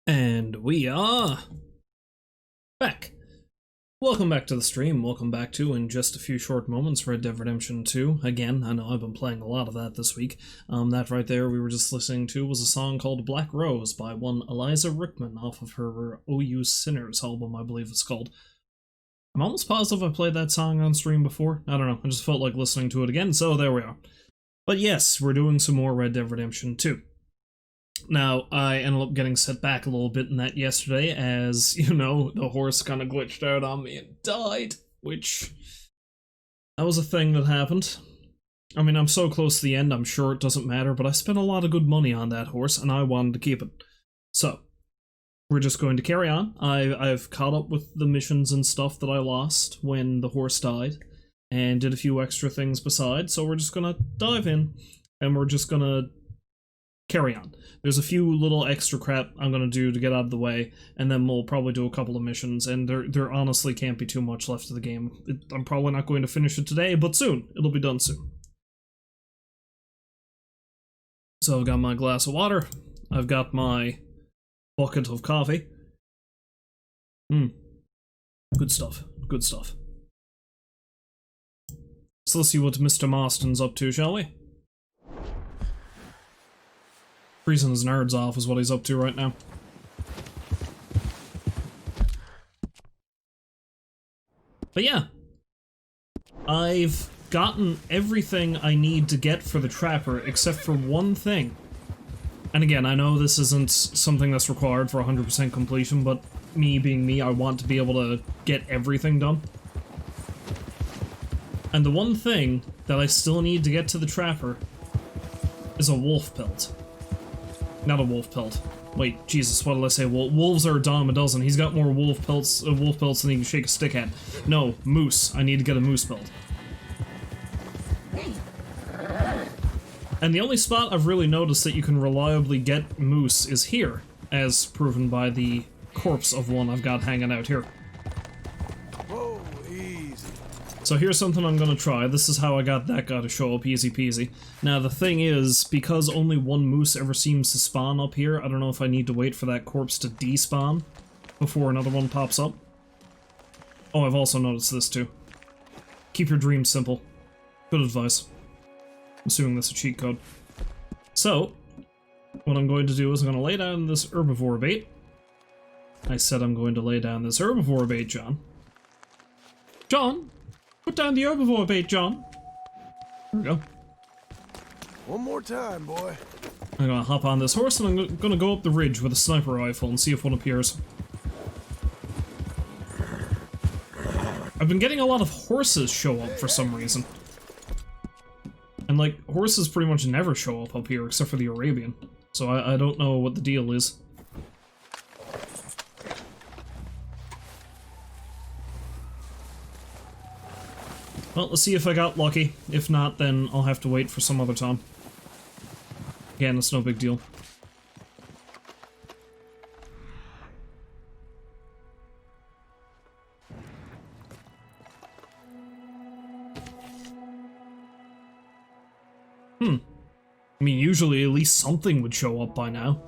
And we are back. Welcome back to the stream. Welcome back to, in just a few short moments, Red Dead Redemption 2. Again, I know I've been playing a lot of that this week. That right there we were just listening to was a song called Black Rose by one Eliza Rickman off of her OU Sinners album, I believe it's called. I'm almost positive I played that song on stream before. I don't know, I just felt like listening to it again, so there we are. But yes, we're doing some more Red Dead Redemption 2. Now, I ended up getting set back a little bit in that yesterday, as, you know, the horse kind of glitched out on me and died, which, that was a thing that happened. I mean, I'm so close to the end, I'm sure it doesn't matter, but I spent a lot of good money on that horse, and I wanted to keep it. So, we're just going to carry on. I've caught up with the missions and stuff that I lost when the horse died, and did a few extra things besides, so we're just gonna dive in, and we're just gonna carry on. There's a few little extra crap I'm gonna do to get out of the way, and then we'll probably do a couple of missions, and there honestly can't be too much left of the game. I'm probably not going to finish it today, but soon. It'll be done soon. So I've got my glass of water. I've got my bucket of coffee. Good stuff. Good stuff. So let's see what Mr. Marston's up to, shall we? Freezing his nerds off is what he's up to right now. But yeah, I've gotten everything I need to get for the Trapper except for one thing. And again, I know this isn't something that's required for 100% completion, but me being me, I want to be able to get everything done. And the one thing that I still need to get to the Trapper is a wolf pelt. Not a wolf pelt. Wait, Jesus, what did I say? Wolves are a dime a dozen. He's got more wolf pelts than he can shake a stick at. No, moose. I need to get a moose pelt. And the only spot I've really noticed that you can reliably get moose is here, as proven by the corpse of one I've got hanging out here. Whoa, easy. So here's something I'm gonna try. This is how I got that guy to show up easy peasy. Now the thing is, because only one moose ever seems to spawn up here, I don't know if I need to wait for that corpse to despawn before another one pops up. Oh, I've also noticed this too. Keep your dreams simple. Good advice. I'm assuming that's a cheat code. So, what I'm going to do is I'm going to lay down this herbivore bait. I said I'm going to lay down this herbivore bait, John. John! Put down the herbivore bait, John! There we go. One more time, boy. I'm gonna hop on this horse and I'm gonna go up the ridge with a sniper rifle and see if one appears. I've been getting a lot of horses show up for some reason. And like, horses pretty much never show up here except for the Arabian. So I don't know what the deal is. Well, let's see if I got lucky. If not, then I'll have to wait for some other time. Again, it's no big deal. I mean, usually at least something would show up by now.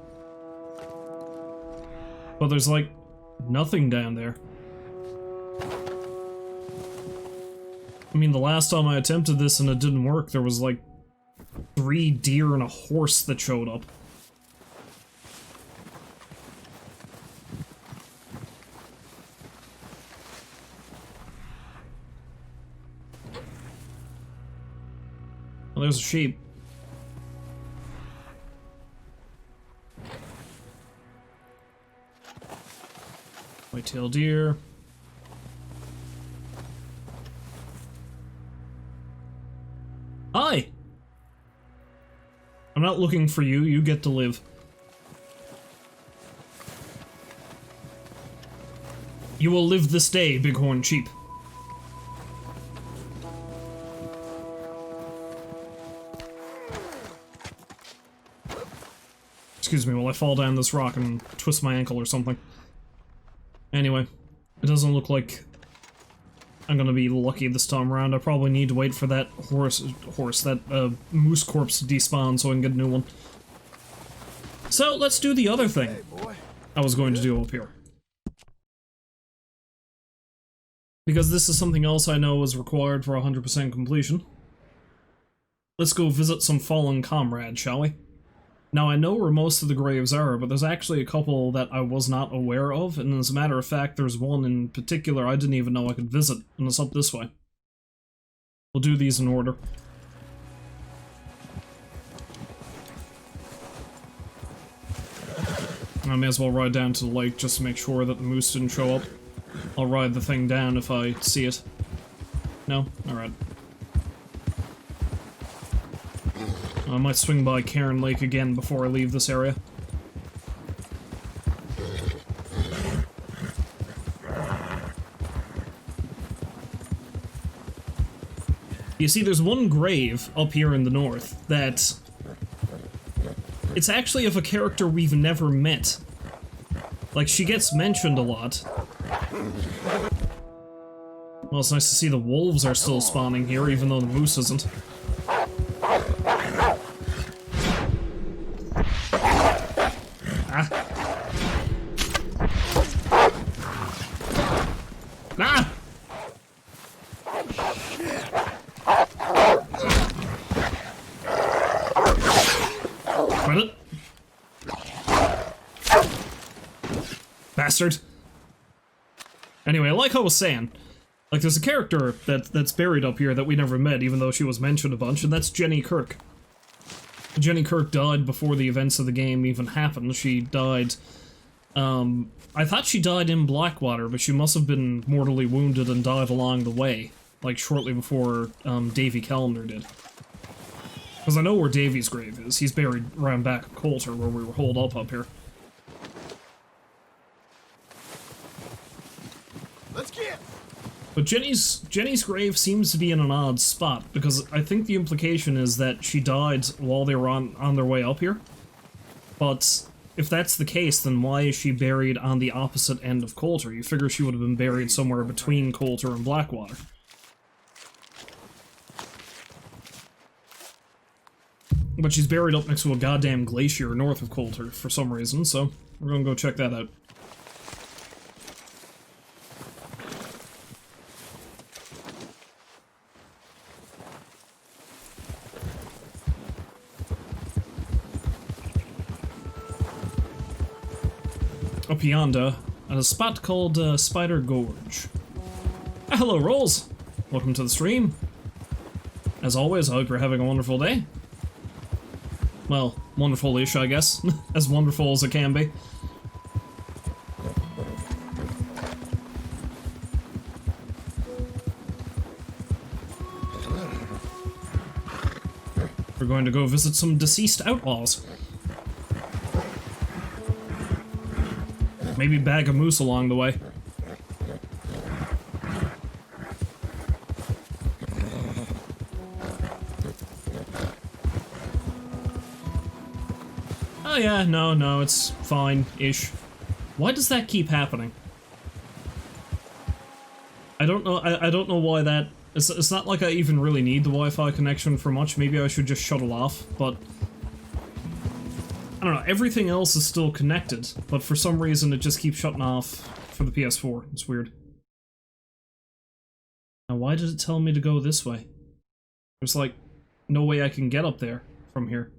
But there's like nothing down there. I mean, the last time I attempted this and it didn't work, there was like 3 deer and a horse that showed up. Well, there's a sheep. White-tailed deer. Hi! I'm not looking for you, you get to live. You will live this day, bighorn sheep. Excuse me while I fall down this rock and twist my ankle or something. Anyway, it doesn't look like I'm gonna be lucky this time around. I probably need to wait for that moose corpse to despawn so I can get a new one. So, let's do the other thing. Hey, boy. I was going to do up here. Because this is something else I know is required for 100% completion. Let's go visit some fallen comrades, shall we? Now, I know where most of the graves are, but there's actually a couple that I was not aware of, and as a matter of fact, there's one in particular I didn't even know I could visit, and it's up this way. We'll do these in order. I may as well ride down to the lake just to make sure that the moose didn't show up. I'll ride the thing down if I see it. No? Alright. I might swing by Cairn Lake again before I leave this area. You see, there's one grave up here in the north that... it's actually of a character we've never met. Like, she gets mentioned a lot. Well, it's nice to see the wolves are still spawning here, even though the moose isn't. Ah! Credit. Bastard. Anyway, like I was saying, like there's a character that's buried up here that we never met, even though she was mentioned a bunch, and that's Jenny Kirk. Jenny Kirk died before the events of the game even happened. She died, I thought she died in Blackwater, but she must have been mortally wounded and died along the way, like shortly before, Davy Callender did. Because I know where Davy's grave is. He's buried around back of Coulter, where we were holed up here. Let's get. But Jenny's grave seems to be in an odd spot, because I think the implication is that she died while they were on their way up here. But if that's the case, then why is she buried on the opposite end of Coulter? You figure she would have been buried somewhere between Coulter and Blackwater. But she's buried up next to a goddamn glacier north of Coulter for some reason, so we're gonna go check that out. Up yonder, at a spot called Spider Gorge. Hello, Rolls! Welcome to the stream. As always, I hope you're having a wonderful day. Well, wonderful-ish, I guess. As wonderful as it can be. We're going to go visit some deceased outlaws. Maybe bag a moose along the way. Oh yeah, no, it's fine-ish. Why does that keep happening? I don't know, I don't know why that... It's not like I even really need the Wi-Fi connection for much. Maybe I should just shut it off, but... I don't know, everything else is still connected, but for some reason it just keeps shutting off for the PS4. It's weird. Now why did it tell me to go this way? There's like no way I can get up there from here.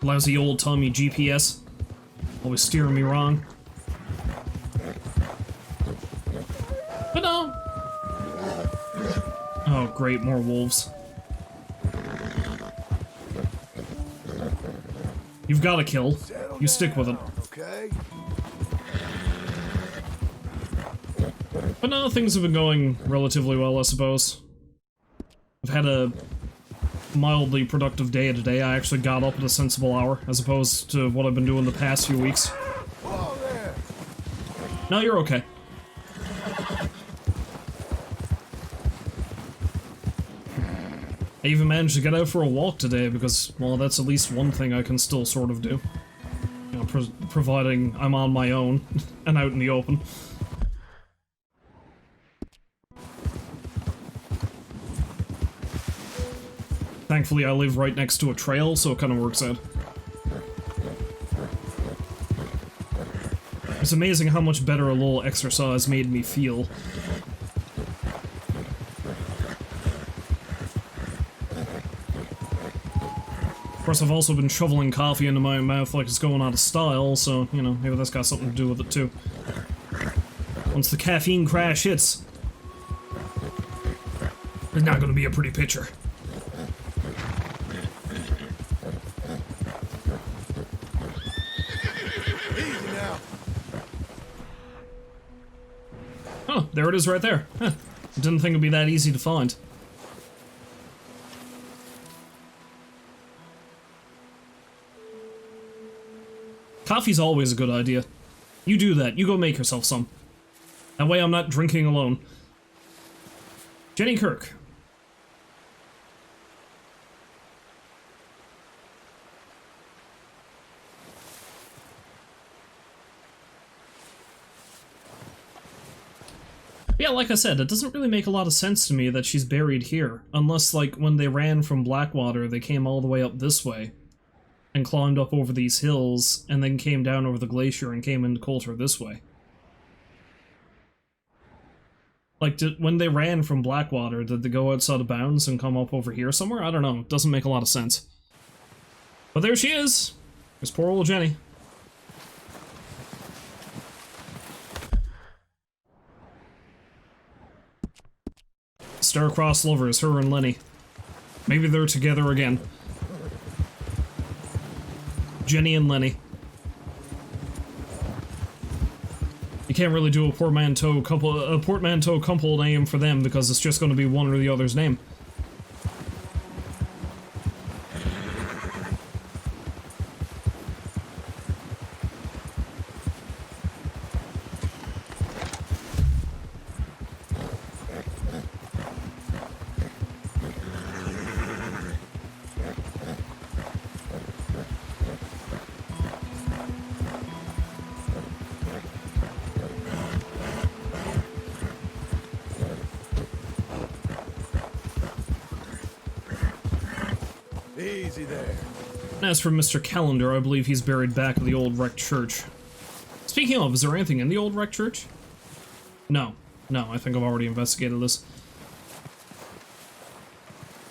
Lousy old Tommy GPS. Always steering me wrong. But no! Oh great, more wolves. You've got to kill. You stick with it. Okay. But no, things have been going relatively well, I suppose. I've had a mildly productive day today. I actually got up at a sensible hour, as opposed to what I've been doing the past few weeks. Whoa there. No, you're okay. I even managed to get out for a walk today because, well, that's at least one thing I can still sort of do. You know, providing I'm on my own and out in the open. Thankfully, I live right next to a trail, so it kind of works out. It's amazing how much better a little exercise made me feel. Of course, I've also been shoveling coffee into my mouth like it's going out of style, so, you know, maybe that's got something to do with it too. Once the caffeine crash hits, it's not gonna be a pretty picture. Easy now. Oh, there it is right there. Huh. Didn't think it'd be that easy to find. Coffee's always a good idea. You do that. You go make yourself some. That way I'm not drinking alone. Jenny Kirk. Yeah, like I said, it doesn't really make a lot of sense to me that she's buried here. Unless, like, when they ran from Blackwater, they came all the way up this way. And climbed up over these hills, and then came down over the glacier and came into Coulter this way. Like, when they ran from Blackwater, did they go outside of bounds and come up over here somewhere? I don't know. It doesn't make a lot of sense. But there she is! There's poor old Jenny. Star-crossed lovers, her and Lenny. Maybe they're together again. Jenny and Lenny. You can't really do a portmanteau couple name for them because it's just going to be one or the other's name. Easy there. As for Mr. Callender, I believe he's buried back of the old wrecked church. Speaking of, is there anything in the old wrecked church? No. No, I think I've already investigated this.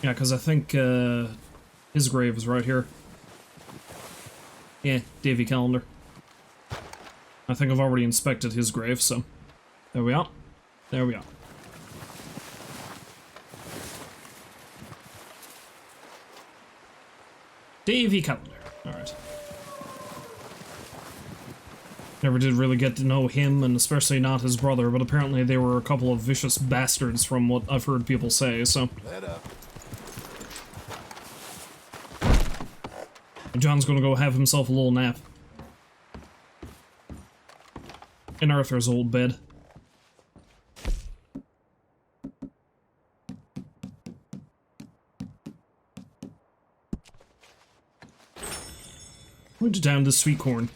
Yeah, because I think, his grave is right here. Yeah, Davy Callender. I think I've already inspected his grave, so... There we are. There we are. Davy Callender. Alright. Never did really get to know him, and especially not his brother, but apparently they were a couple of vicious bastards from what I've heard people say, so... Let up. John's gonna go have himself a little nap. In Arthur's old bed. Went down this sweet corn.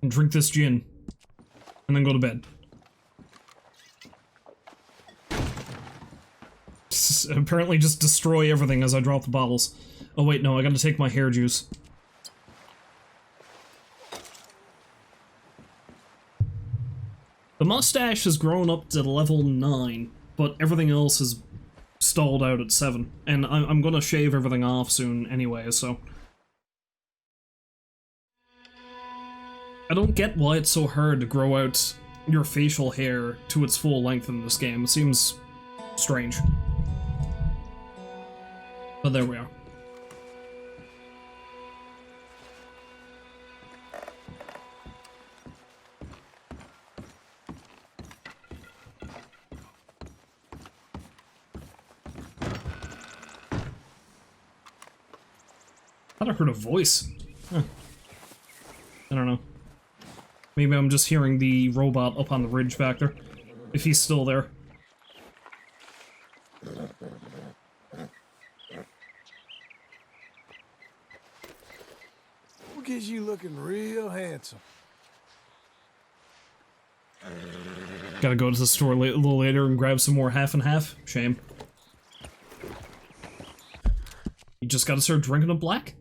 And drink this gin. And then go to bed. Apparently just destroy everything as I drop the bottles. Oh wait, no, I gotta take my hair juice. The mustache has grown up to level 9, but everything else is stalled out at 7. And I'm gonna shave everything off soon anyway, so... I don't get why it's so hard to grow out your facial hair to its full length in this game. It seems strange. But there we are. I thought I heard a voice. Huh. I don't know. Maybe I'm just hearing the robot up on the ridge back there. If he's still there. Look at you looking real handsome. Gotta go to the store a little later and grab some more half and half. Shame. You just gotta start drinking it black.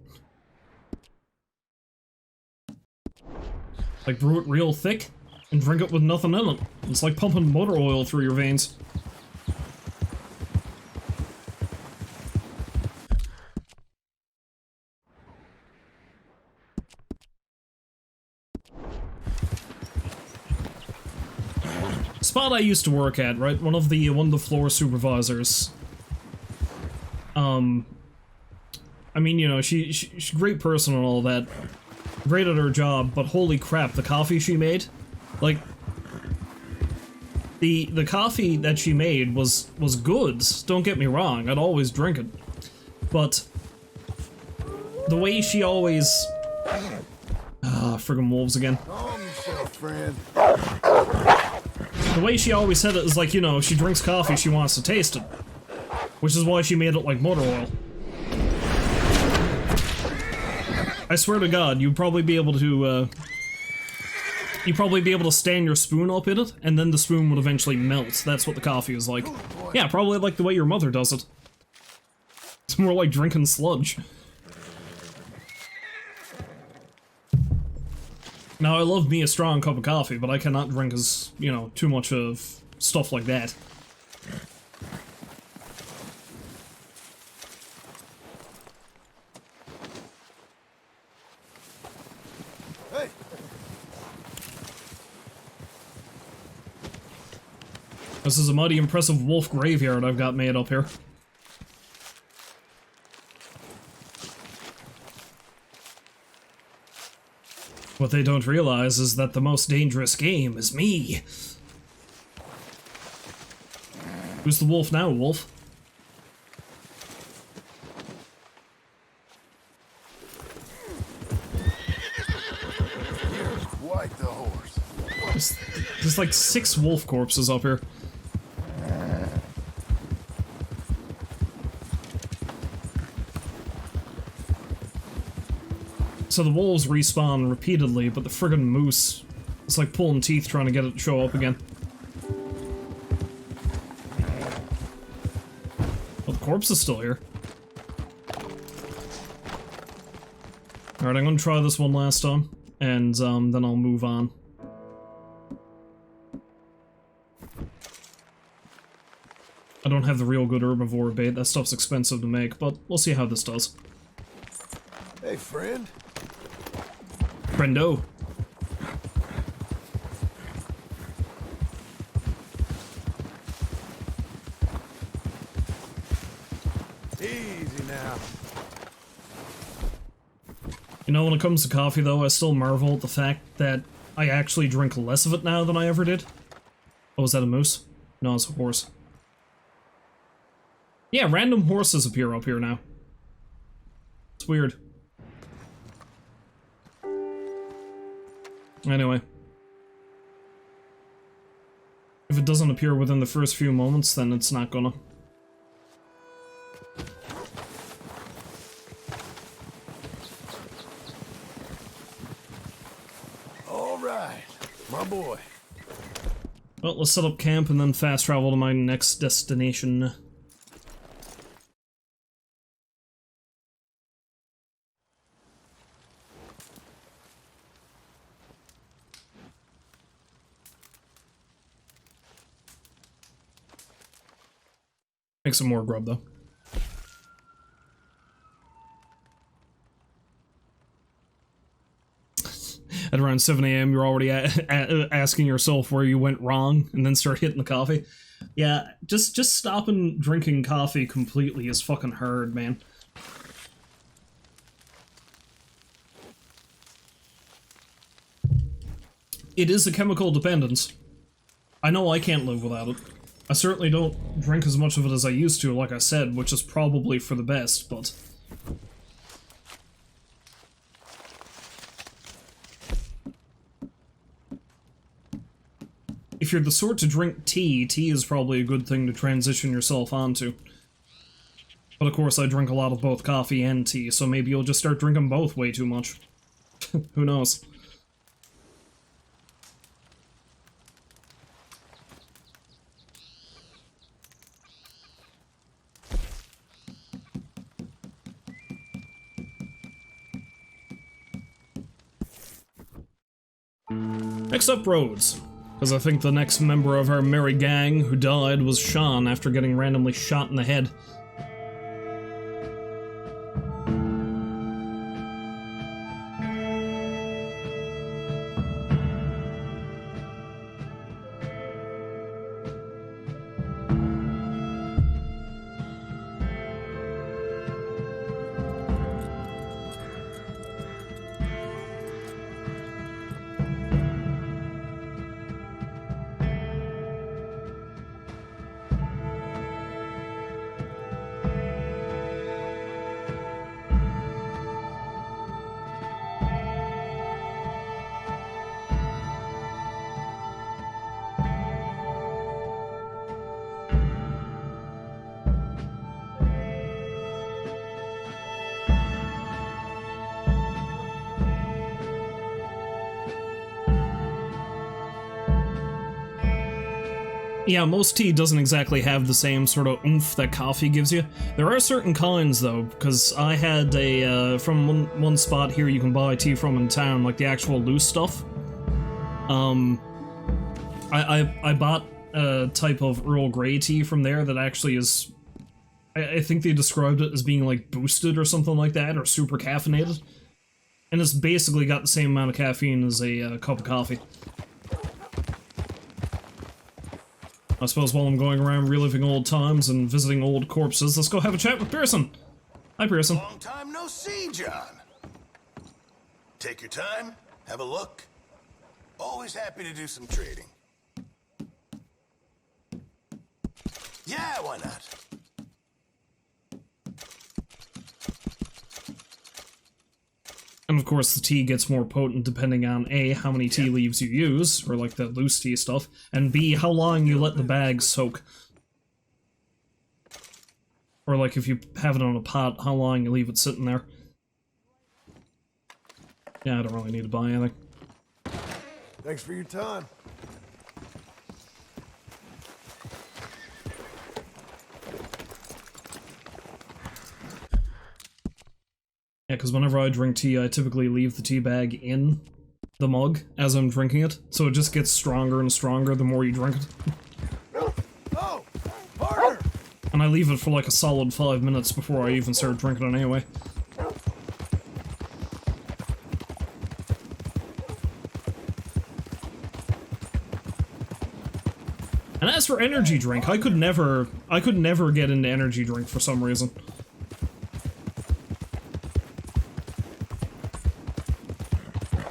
Like, brew it real thick and drink it with nothing in it. It's like pumping motor oil through your veins. Spot I used to work at, right? One of the floor supervisors. I mean, you know, she's a great person and all that. Great at her job, but holy crap, the coffee she made? Like, the coffee that she made was good, don't get me wrong, I'd always drink it. But the way she always... friggin' wolves again. Calm yourself, friend. The way she always said it is like, you know, she drinks coffee, she wants to taste it. Which is why she made it like motor oil. I swear to God, you'd probably be able to, stand your spoon up in it, and then the spoon would eventually melt. That's what the coffee is like. Yeah, probably like the way your mother does it. It's more like drinking sludge. Now, I love me a strong cup of coffee, but I cannot drink as, you know, too much of stuff like that. Hey. This is a mighty impressive wolf graveyard I've got made up here. What they don't realize is that the most dangerous game is me. Who's the wolf now, wolf? Here's quite the horse. There's like 6 wolf corpses up here. So the wolves respawn repeatedly, but the friggin' moose, it's like pulling teeth trying to get it to show up again. Well, the corpse is still here. Alright, I'm gonna try this one last time, and then I'll move on. I don't have the real good herbivore bait, that stuff's expensive to make, but we'll see how this does. Hey, friend. Friendo. Easy now. You know, when it comes to coffee, though, I still marvel at the fact that I actually drink less of it now than I ever did. Oh, is that a moose? No, it's a horse. Yeah, random horses appear up here now. It's weird. Anyway. If it doesn't appear within the first few moments, then it's not gonna. Alright, my boy. Well, let's set up camp and then fast travel to my next destination. Make some more grub, though. At around 7 AM, you're already asking yourself where you went wrong, and then start hitting the coffee. Yeah, just stopping drinking coffee completely is fucking hard, man. It is a chemical dependence. I know I can't live without it. I certainly don't drink as much of it as I used to, like I said, which is probably for the best, but... if you're the sort to drink tea, tea is probably a good thing to transition yourself onto. But of course I drink a lot of both coffee and tea, so maybe you'll just start drinking both way too much. Who knows? Next up, roads. Because I think the next member of our merry gang who died was Sean after getting randomly shot in the head. Yeah, most tea doesn't exactly have the same sort of oomph that coffee gives you. There are certain kinds, though, because I had a, from one spot here you can buy tea from in town, like the actual loose stuff. I bought a type of Earl Grey tea from there that actually is... I think they described it as being, like, boosted or something like that, or super caffeinated. And it's basically got the same amount of caffeine as a cup of coffee. I suppose while I'm going around reliving old times and visiting old corpses, let's go have a chat with Pearson. Hi, Pearson. Long time no see, John. Take your time, have a look. Always happy to do some trading. Yeah, why not? And of course the tea gets more potent depending on A, how many tea leaves you use, or like the loose tea stuff, and B, how long you let the bag soak. Or like if you have it on a pot, how long you leave it sitting there. Yeah, I don't really need to buy anything. Thanks for your time. Yeah, because whenever I drink tea, I typically leave the tea bag in the mug as I'm drinking it, so it just gets stronger and stronger the more you drink it. Oh, partner! And I leave it for like a solid 5 minutes before I even start drinking it anyway. And as for energy drink, I could never get into energy drink for some reason.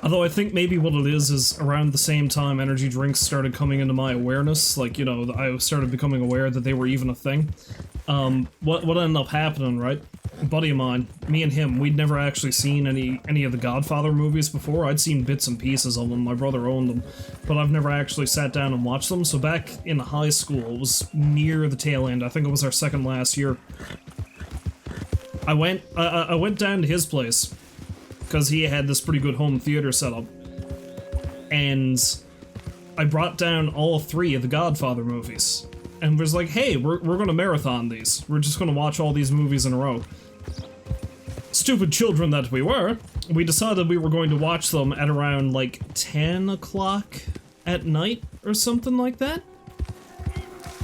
Although I think maybe what it is around the same time energy drinks started coming into my awareness, like, you know, I started becoming aware that they were even a thing. What ended up happening, right? A buddy of mine, me and him, we'd never actually seen any of the Godfather movies before. I'd seen bits and pieces of them, my brother owned them, but I've never actually sat down and watched them. So back in high school, it was near the tail end, I think it was our second last year, I went down to his place, because he had this pretty good home theater setup, and I brought down all 3 of the Godfather movies, and was like, hey, we're gonna marathon these. We're just gonna watch all these movies in a row. Stupid children that we were, we decided we were going to watch them at around, like, 10 o'clock at night, or something like that.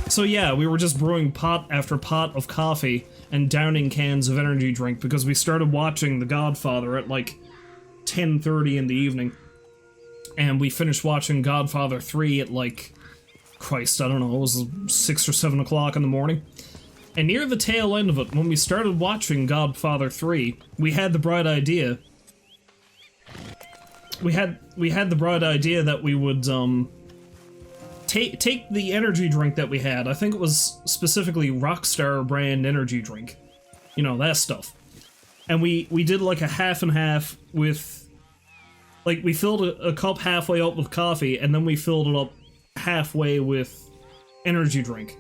So yeah, we were just brewing pot after pot of coffee and downing cans of energy drink because we started watching The Godfather at like 10:30 in the evening. And we finished watching Godfather 3 at like, Christ, I don't know, it was 6 or 7 o'clock in the morning. And near the tail end of it, when we started watching Godfather 3, we had the bright idea. We had the bright idea that we would, take the energy drink that we had. I think it was specifically Rockstar brand energy drink. You know, that stuff. And we did like a half and half with... Like, we filled a cup halfway up with coffee, and then we filled it up halfway with energy drink.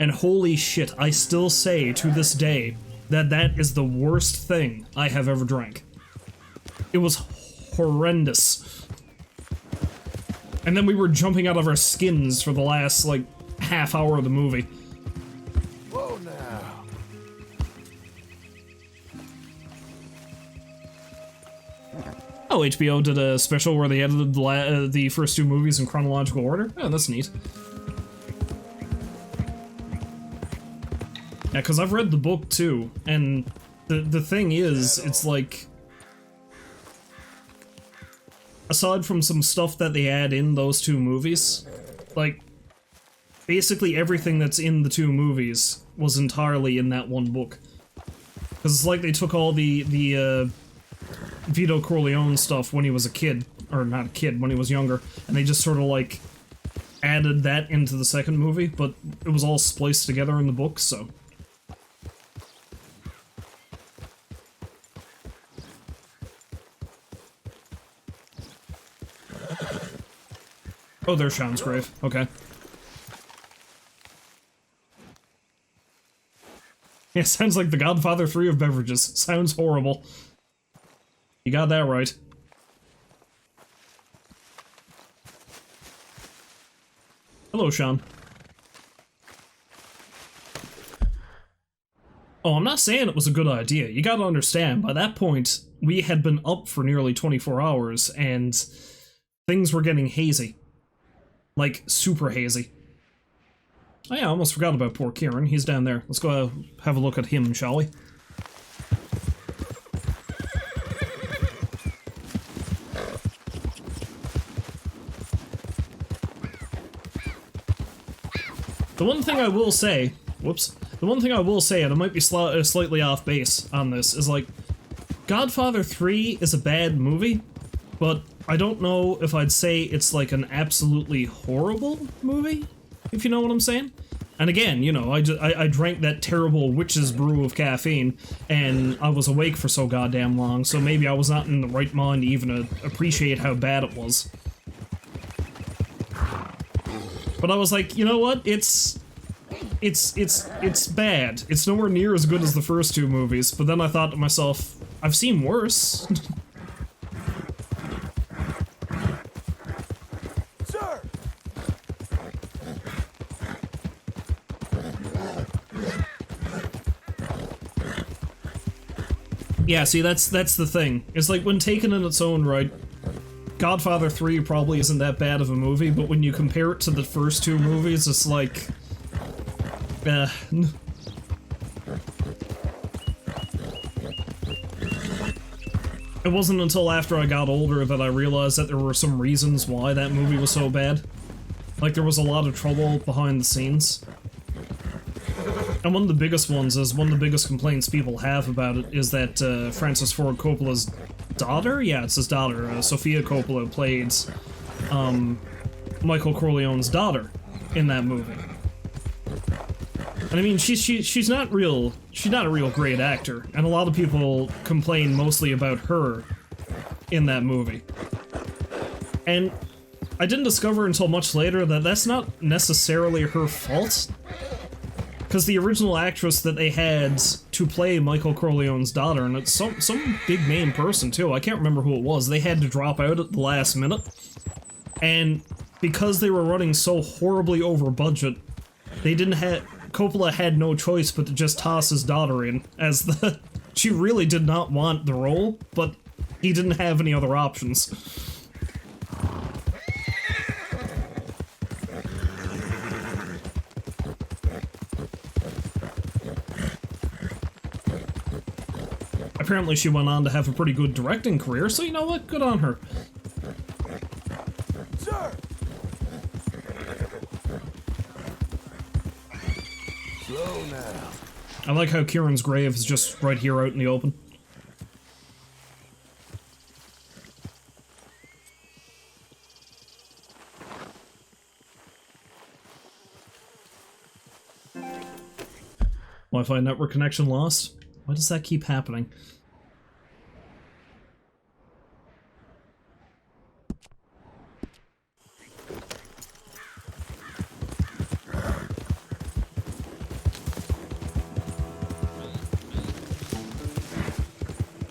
And holy shit, I still say to this day that that is the worst thing I have ever drank. It was horrendous. And then we were jumping out of our skins for the last, like, half hour of the movie. Whoa now. Oh, HBO did a special where they edited the first two movies in chronological order? Oh, that's neat. Yeah, because I've read the book too, and the thing is, it's like... aside from some stuff that they add in those two movies, like, basically everything that's in the two movies was entirely in that one book. Because it's like they took all the Vito Corleone stuff when he was a kid, or not a kid, when he was younger, and they just sort of like added that into the second movie, but it was all spliced together in the book, so... Oh, there's Sean's grave. Okay. Yeah, sounds like the Godfather 3 of beverages. Sounds horrible. You got that right. Hello, Sean. Oh, I'm not saying it was a good idea. You gotta understand, by that point, we had been up for nearly 24 hours, and things were getting hazy. Like, super hazy. Oh yeah, I almost forgot about poor Kieran. He's down there. Let's go have a look at him, shall we? The one thing I will say... Whoops. The one thing I will say, and I might be slightly off base on this, is like... Godfather 3 is a bad movie, but I don't know if I'd say it's like an absolutely horrible movie, if you know what I'm saying. And again, you know, I drank that terrible witch's brew of caffeine, and I was awake for so goddamn long, so maybe I was not in the right mind to even appreciate how bad it was. But I was like, you know what, it's bad. It's nowhere near as good as the first two movies, but then I thought to myself, I've seen worse. Yeah, see, that's the thing. It's like, when taken in its own right, Godfather 3 probably isn't that bad of a movie, but when you compare it to the first two movies, it's like... It wasn't until after I got older that I realized that there were some reasons why that movie was so bad. Like, there was a lot of trouble behind the scenes. And one of the biggest ones is, one of the biggest complaints people have about it is that Francis Ford Coppola's daughter? Yeah, it's his daughter. Sofia Coppola played Michael Corleone's daughter in that movie. And I mean, she's not a real great actor, and a lot of people complain mostly about her in that movie. And I didn't discover until much later that that's not necessarily her fault. Because the original actress that they had to play Michael Corleone's daughter, and it's some big name person too, I can't remember who it was, they had to drop out at the last minute. And because they were running so horribly over budget, Coppola had no choice but to just toss his daughter in, as she really did not want the role, but he didn't have any other options. Apparently she went on to have a pretty good directing career, so you know what? Good on her. Sir. Slow now. I like how Kieran's grave is just right here out in the open. Wi-Fi network connection lost? Why does that keep happening?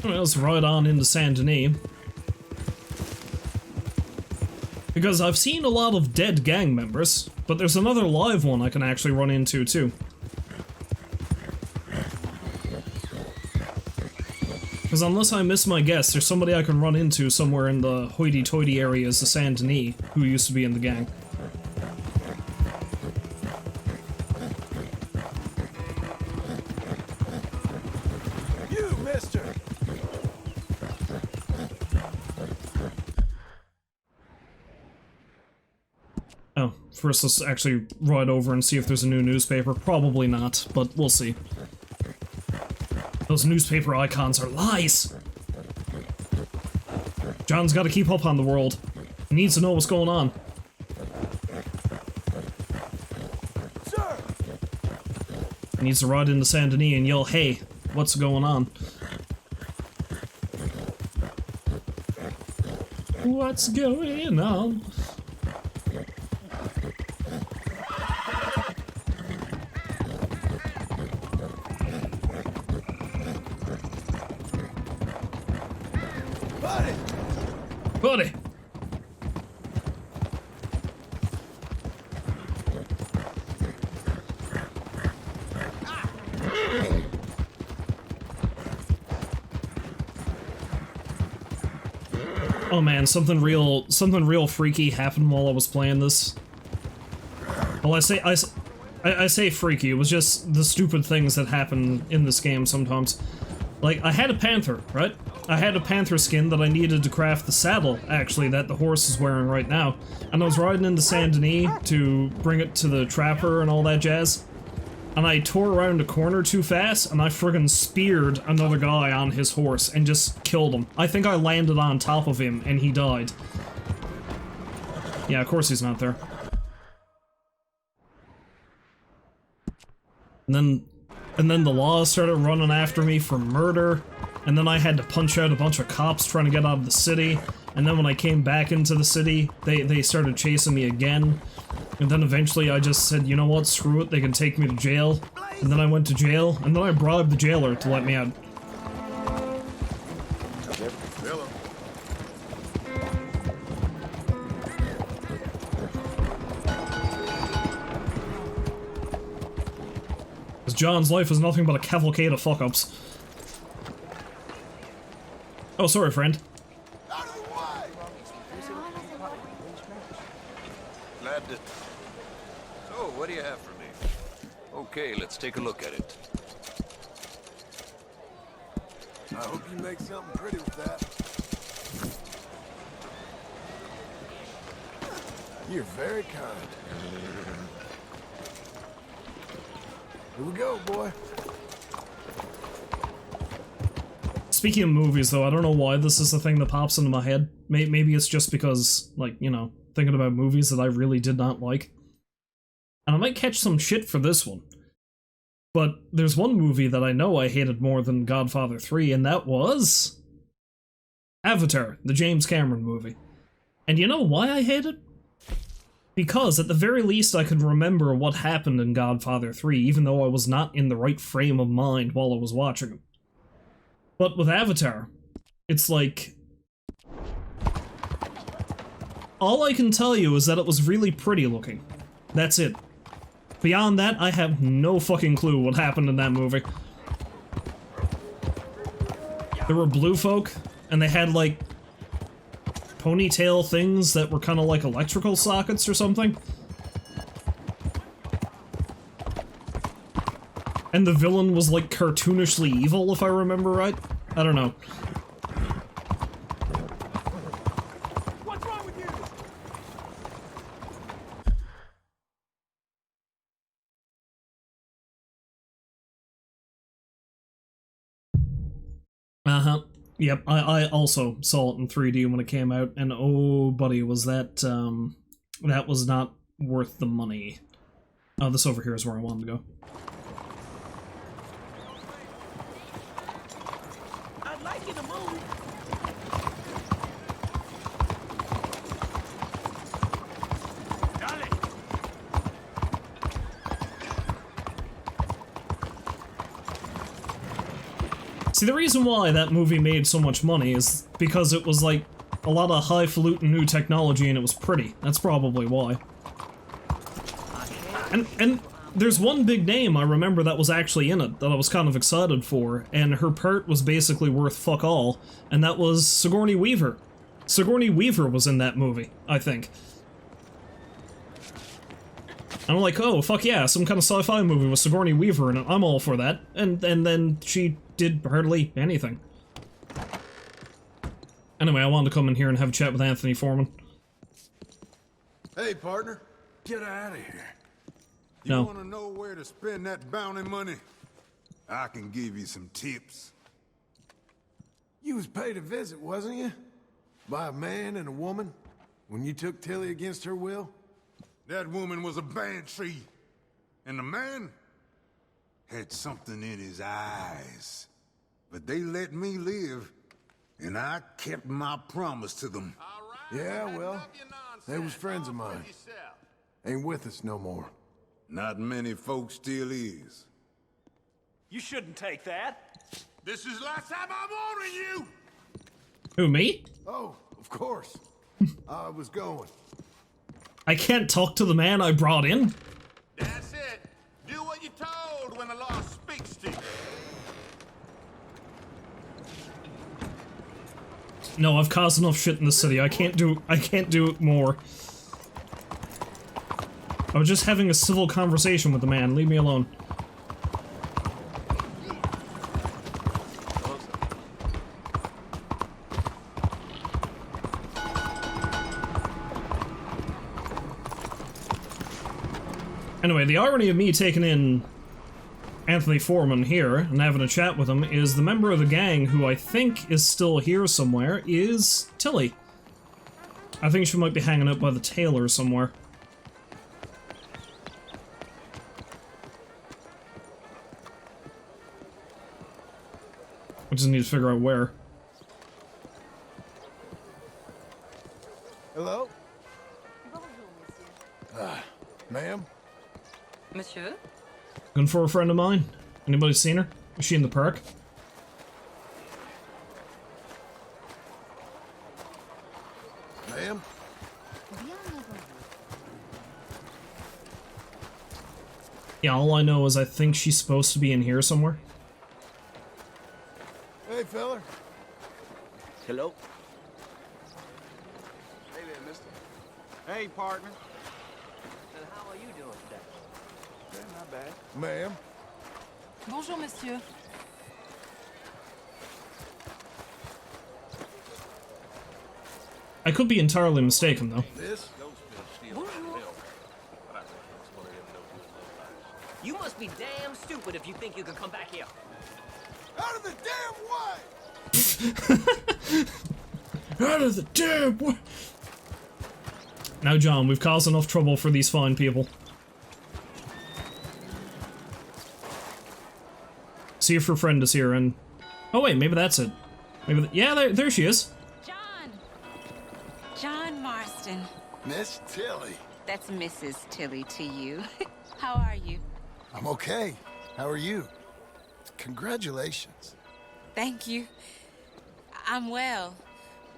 Let's ride on into Saint Denis. Because I've seen a lot of dead gang members, but there's another live one I can actually run into too. Because unless I miss my guess, there's somebody I can run into somewhere in the hoity-toity areas of Saint Denis who used to be in the gang. You, mister! Oh, first let's actually ride over and see if there's a new newspaper. Probably not, but we'll see. Those newspaper icons are lies! John's gotta keep up on the world. He needs to know what's going on. Sir! He needs to ride into Saint Denis and yell, hey, what's going on? What's going on? Buddy! Buddy! Oh man, something real freaky happened while I was playing this. Well, I say freaky, it was just the stupid things that happen in this game sometimes. Like, I had a panther, right? I had a panther skin that I needed to craft the saddle, actually, that the horse is wearing right now. And I was riding into Saint Denis to bring it to the trapper and all that jazz. And I tore around a corner too fast, and I friggin' speared another guy on his horse and just killed him. I think I landed on top of him, and he died. Yeah, of course he's not there. And then the law started running after me for murder, and then I had to punch out a bunch of cops trying to get out of the city, and then when I came back into the city, they started chasing me again, and then eventually I just said, you know what, screw it, they can take me to jail, and then I went to jail, and then I bribed the jailer to let me out. Hello. Because John's life is nothing but a cavalcade of fuck-ups. Oh, sorry, friend. Out of the way! Glad to... So, what do you have for me? Okay, let's take a look at it. I hope you make something pretty with that. You're very kind. Here we go, boy. Speaking of movies, though, I don't know why this is the thing that pops into my head. Maybe it's just because, like, you know, thinking about movies that I really did not like. And I might catch some shit for this one. But there's one movie that I know I hated more than Godfather 3, and that was... Avatar, the James Cameron movie. And you know why I hate it? Because, at the very least, I could remember what happened in Godfather 3, even though I was not in the right frame of mind while I was watching it. But with Avatar, it's like... all I can tell you is that it was really pretty looking. That's it. Beyond that, I have no fucking clue what happened in that movie. There were blue folk, and they had, like, ponytail things that were kind of like electrical sockets or something. And the villain was, like, cartoonishly evil, if I remember right. I don't know. What's wrong with you? Uh-huh. Yep, I also saw it in 3D when it came out, and oh, buddy, was that, that was not worth the money. Oh, this over here is where I wanted to go. I'd like you to move. Dale. See, the reason why that movie made so much money is because it was, like, a lot of highfalutin new technology and it was pretty. That's probably why. And there's one big name I remember that was actually in it that I was kind of excited for, and her part was basically worth fuck all, and that was Sigourney Weaver. Sigourney Weaver was in that movie, I think. And I'm like, oh, fuck yeah, some kind of sci-fi movie with Sigourney Weaver in it, I'm all for that. And then she did hardly anything. Anyway, I wanted to come in here and have a chat with Anthony Foreman. Hey, partner. Get out of here. You No. want to know where to spend that bounty money? I can give you some tips. You was paid a visit, wasn't you? By a man and a woman? When you took Tilly against her will? That woman was a banshee. And the man had something in his eyes. But they let me live, and I kept my promise to them. Yeah, well, they was friends of mine. Ain't with us no more. Not many folks still is. You shouldn't take that. This is last time I'm ordering you! Who, me? Oh, of course. I was going. I can't talk to the man I brought in? That's it. Do what you're told when the law speaks to you. No, I've caused enough shit in the city. I can't do more. I was just having a civil conversation with the man. Leave me alone. Anyway, the irony of me taking in Anthony Foreman here and having a chat with him is the member of the gang who I think is still here somewhere is Tilly. I think she might be hanging out by the tailor somewhere. I just need to figure out where. Hello? Ma'am? Monsieur? Looking for a friend of mine. Anybody seen her? Is she in the park? Ma'am? Yeah, all I know is I think she's supposed to be in here somewhere. Hey, fella. Hello? Hey there, mister. Hey, partner. How are you doing today? Yeah, not bad. Ma'am? Bonjour, monsieur. I could be entirely mistaken, though. This? You must be damn stupid if you think you can come back here. Out of the damn way! Out of the damn way! Now, John, we've caused enough trouble for these fine people. See if her friend is here, and... Oh, wait, maybe that's it. Maybe yeah, there she is. John Marston. Miss Tilly. That's Mrs. Tilly to you. How are you? I'm okay. How are you? Congratulations. Thank you. I'm well.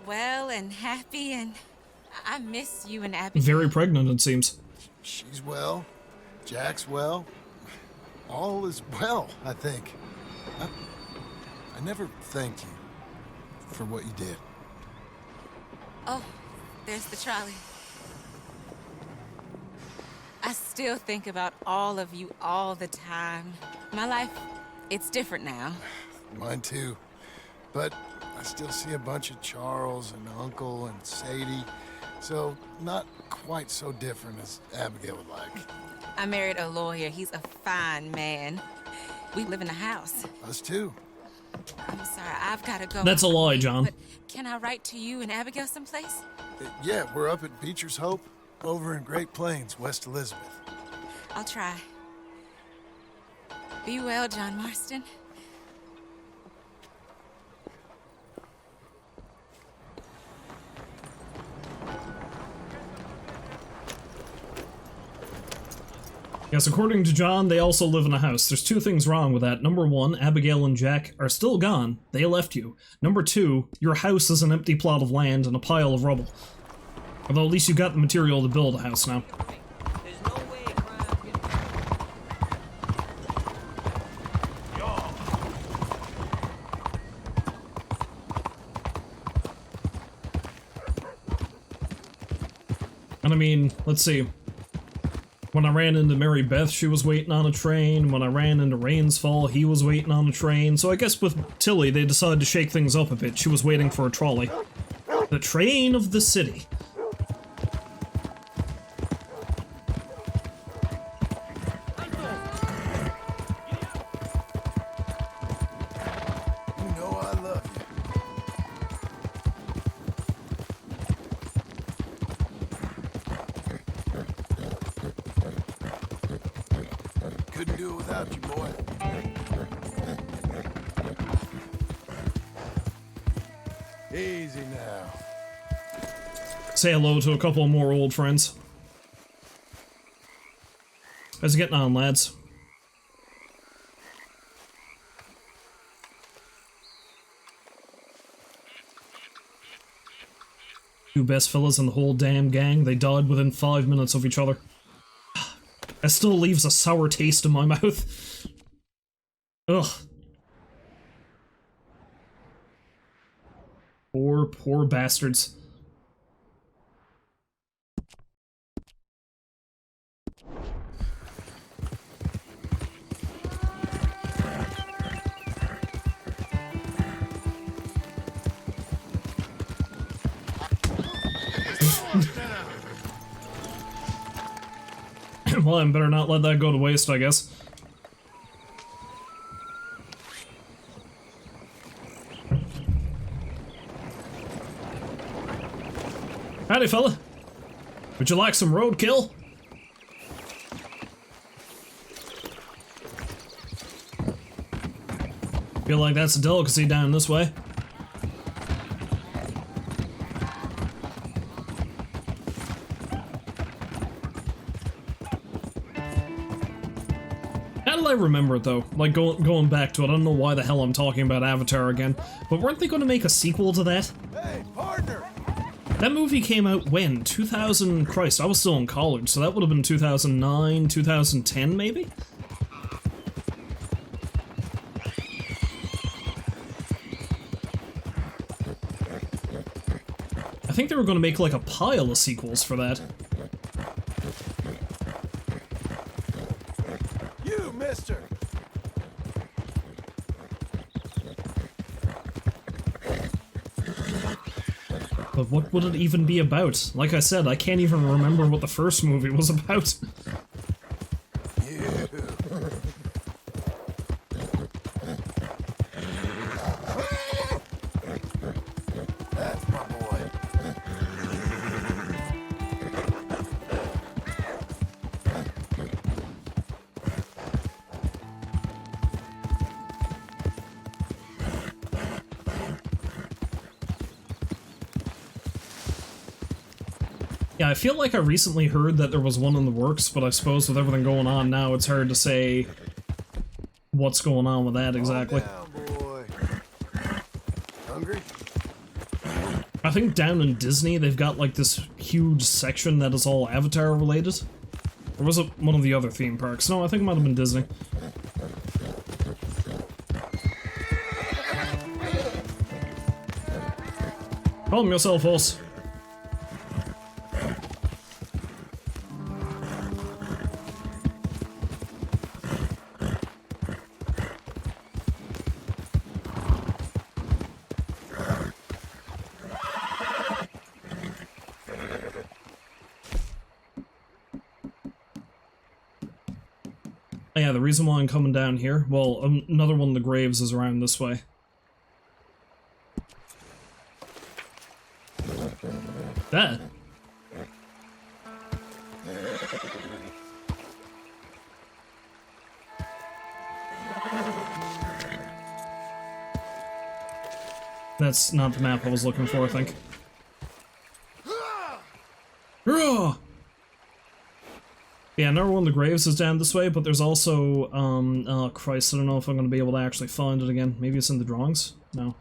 Well and happy, and I miss you and Abigail. Very pregnant, it seems. She's well. Jack's well. All is well, I think. I never thanked you for what you did. Oh, there's the trolley. I still think about all of you all the time. My life, it's different now. Mine too. But I still see a bunch of Charles and Uncle and Sadie. So not quite so different as Abigail would like. I married a lawyer. He's a fine man. We live in a house. Us too. I'm sorry, I've got to go. That's a lie, John. But can I write to you and Abigail someplace? Yeah, we're up at Beecher's Hope, over in Great Plains, West Elizabeth. I'll try. Be well, John Marston. Yes, according to John, they also live in a house. There's two things wrong with that. Number one, Abigail and Jack are still gone. They left you. Number two, your house is an empty plot of land and a pile of rubble. Although at least you got the material to build a house now. There's no way crime can... And I mean, let's see. When I ran into Mary Beth, she was waiting on a train. When I ran into Rainsfall, he was waiting on a train. So I guess with Tilly, they decided to shake things up a bit. She was waiting for a trolley. The train of the city. You know I love you. Couldn't do it without you, boy. Easy now. Say hello to a couple more old friends. How's it getting on, lads? Two best fellas in the whole damn gang, they died within 5 minutes of each other. It still leaves a sour taste in my mouth. Ugh. Poor bastards. Well, I better not let that go to waste, I guess. Howdy, fella. Would you like some roadkill? Feel like that's a delicacy down this way. How did I remember it though? Like going back to it, I don't know why the hell I'm talking about Avatar again, but weren't they going to make a sequel to that? Hey, partner! That movie came out when? 2000... Christ, I was still in college, so that would have been 2009, 2010 maybe? I think they were going to make like a pile of sequels for that. You, mister! But what would it even be about? Like I said, I can't even remember what the first movie was about. You. That's my boy. Yeah, I feel like I recently heard that there was one in the works, but I suppose with everything going on now, it's hard to say what's going on with that exactly. Calm down, boy. Hungry? I think down in Disney, they've got like this huge section that is all Avatar related. Or was it one of the other theme parks? No, I think it might have been Disney. Calm yourself, horse. Yeah, the reason why I'm coming down here, well, another one of the graves is around this way. That. That's not the map I was looking for, I think. Hurrah! Yeah, another one of the graves is down this way, but there's also, oh Christ, I don't know if I'm going to be able to actually find it again. Maybe it's in the drawings? No.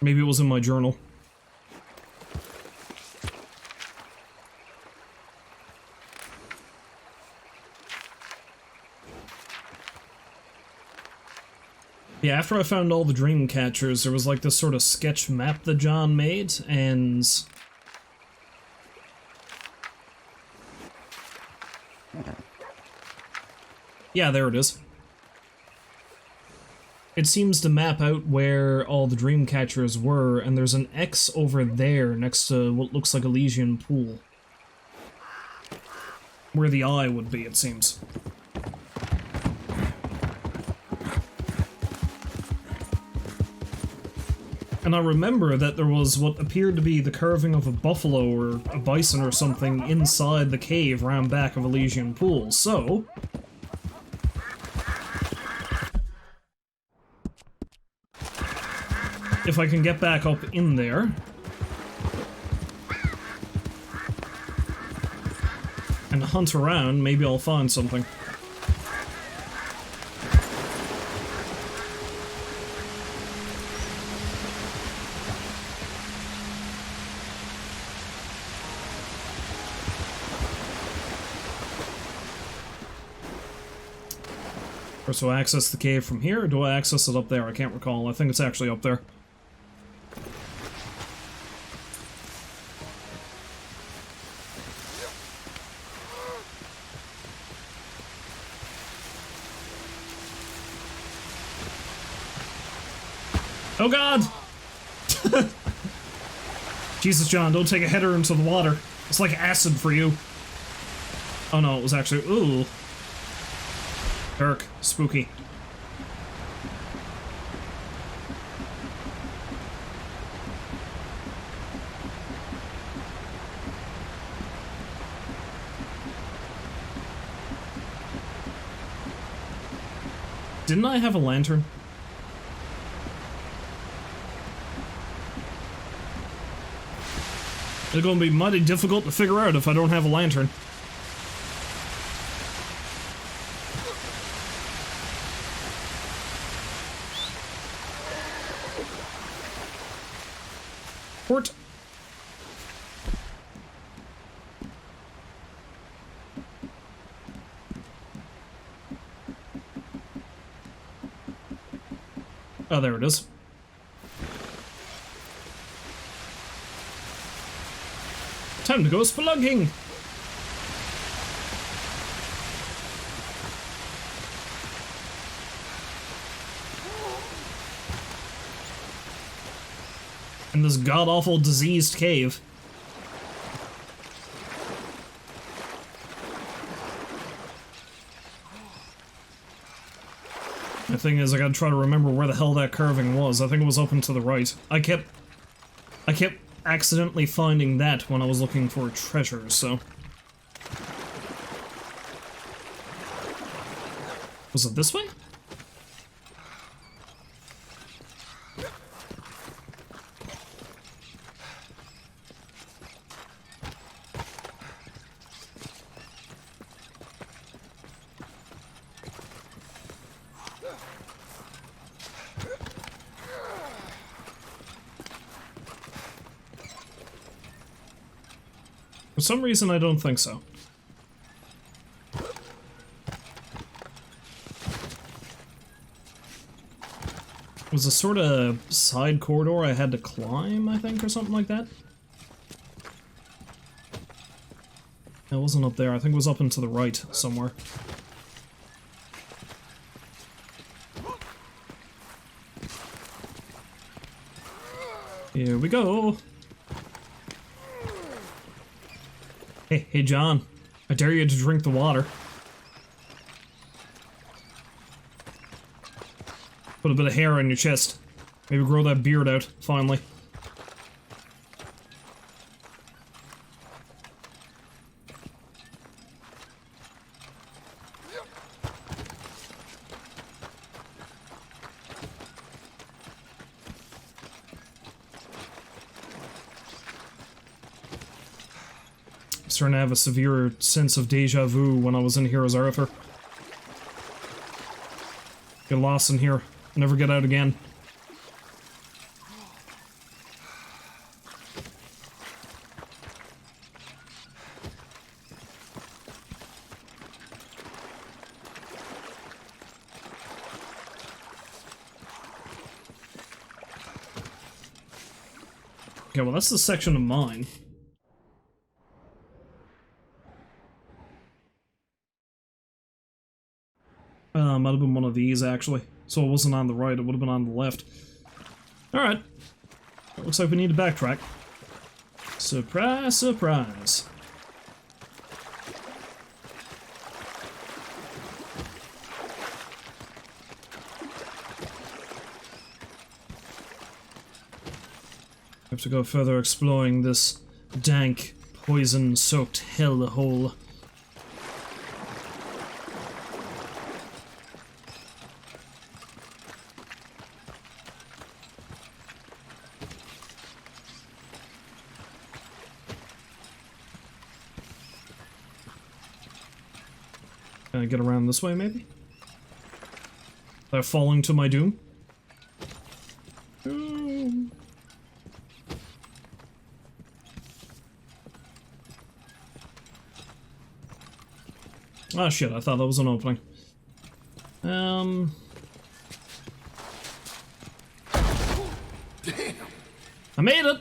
Maybe it was in my journal. Yeah, after I found all the dream catchers, there was like this sort of sketch map that John made, and... yeah, there it is. It seems to map out where all the dream catchers were, and there's an X over there next to what looks like Elysian Pool. Where the eye would be, it seems. And I remember that there was what appeared to be the carving of a buffalo or a bison or something inside the cave round back of Elysian Pool, so... if I can get back up in there... and hunt around, maybe I'll find something. So I access the cave from here, or do I access it up there? I can't recall. I think it's actually up there. Oh god! Jesus, John, don't take a header into the water. It's like acid for you. Oh no, it was actually... ooh. Dark. Spooky. Didn't I have a lantern? It's gonna be mighty difficult to figure out if I don't have a lantern. Port. Oh, there it is. Time to go spelunking! In this god-awful diseased cave. The thing is, I gotta try to remember where the hell that carving was. I think it was up and to the right. I kept accidentally finding that when I was looking for treasure, so... was it this way? For some reason, I don't think so. It was a sort of side corridor I had to climb, I think, or something like that. It wasn't up there. I think it was up and to the right somewhere. Here we go. Hey, John. I dare you to drink the water. Put a bit of hair on your chest. Maybe grow that beard out, finally. Starting to have a severe sense of deja vu when I was in Heroes Arthur. Get lost in here. Never get out again. Okay, well that's the section of mine. Might have been one of these, actually. So it wasn't on the right, it would have been on the left. Alright. Looks like we need to backtrack. Surprise, surprise. Have to go further exploring this dank, poison-soaked hellhole. Can I get around this way, maybe? They're falling to my doom? Oh shit, I thought that was an opening. Damn. I made it!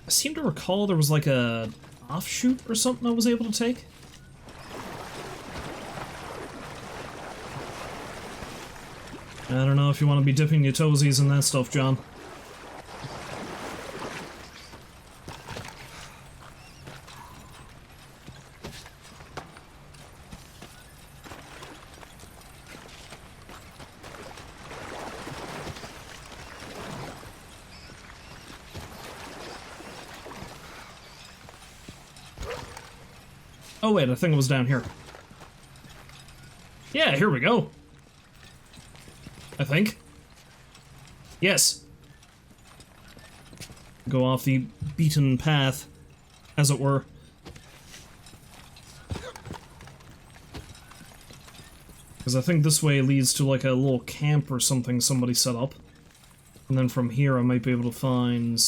I seem to recall there was like a offshoot or something I was able to take. I don't know if you want to be dipping your toesies in that stuff, John. Oh wait, I think it was down here. Yeah, here we go. I think. Yes. Go off the beaten path, as it were. Because I think this way leads to like a little camp or something somebody set up. And then from here I might be able to find...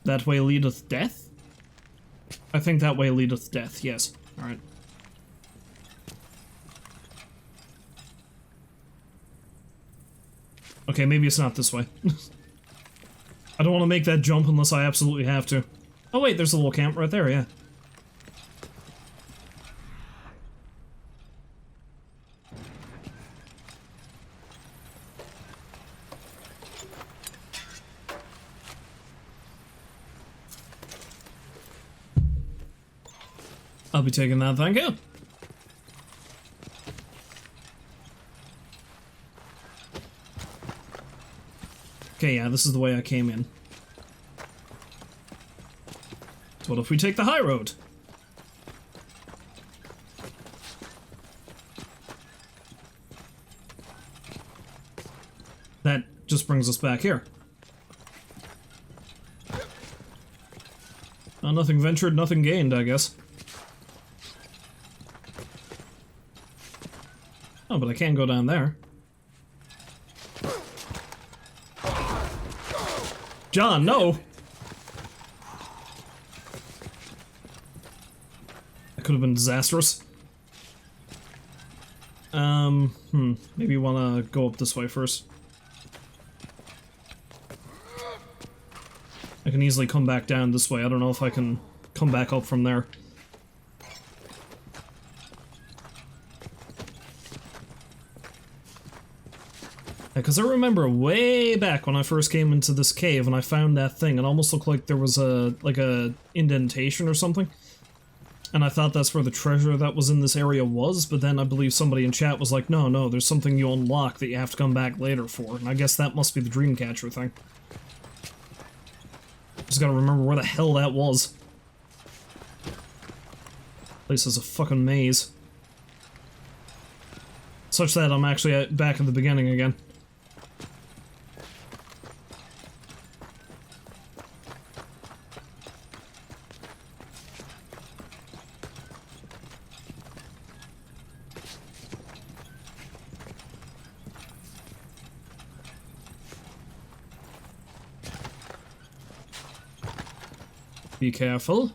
That way leadeth death? I think that way leadeth death, yes. Alright. Okay, maybe it's not this way. I don't want to make that jump unless I absolutely have to. Oh wait, there's a little camp right there, yeah. I'll be taking that, thank you. Okay, yeah, this is the way I came in. So what if we take the high road? That just brings us back here. Nothing ventured, nothing gained, I guess. Oh, but I can go down there. John, no! That could have been disastrous. Maybe you wanna go up this way first. I can easily come back down this way. I don't know if I can come back up from there. Because I remember way back when I first came into this cave and I found that thing, it almost looked like there was a indentation or something. And I thought that's where the treasure that was in this area was, but then I believe somebody in chat was like, no, there's something you unlock that you have to come back later for. And I guess that must be the Dreamcatcher thing. Just gotta remember where the hell that was. Place is a fucking maze. Such that I'm actually back at the beginning again. Be careful.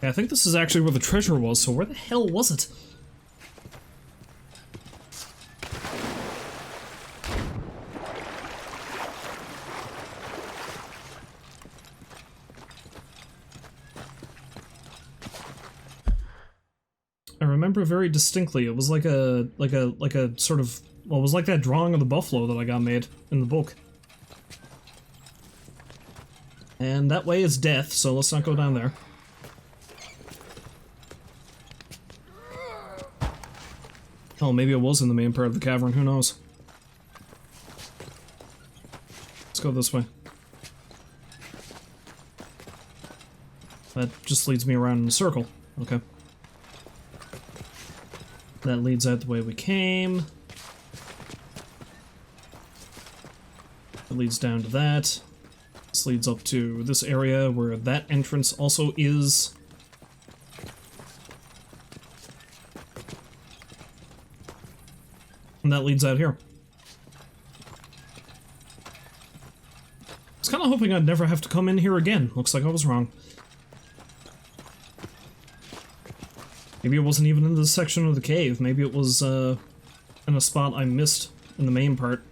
Yeah, I think this is actually where the treasure was, so where the hell was it? I remember very distinctly. It was like a sort of, well, it was like that drawing of the buffalo that I got made in the book. And that way is death, so let's not go down there. Oh, maybe it was in the main part of the cavern, who knows? Let's go this way. That just leads me around in a circle. Okay. That leads out the way we came. It leads down to that. This leads up to this area where that entrance also is. And that leads out here. I was kind of hoping I'd never have to come in here again. Looks like I was wrong. Maybe it wasn't even in this section of the cave. Maybe it was in a spot I missed in the main part.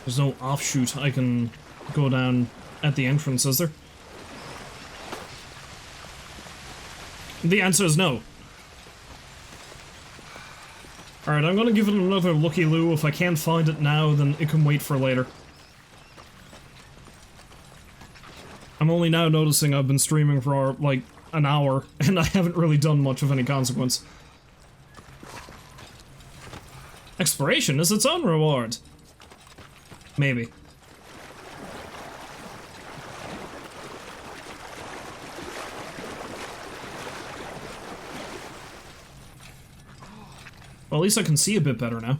There's no offshoot I can go down at the entrance, is there? The answer is no. Alright, I'm gonna give it another looky-loo. If I can't find it now, then it can wait for later. I'm only now noticing I've been streaming for, like, an hour, and I haven't really done much of any consequence. Exploration is its own reward. Maybe. Well, at least I can see a bit better now.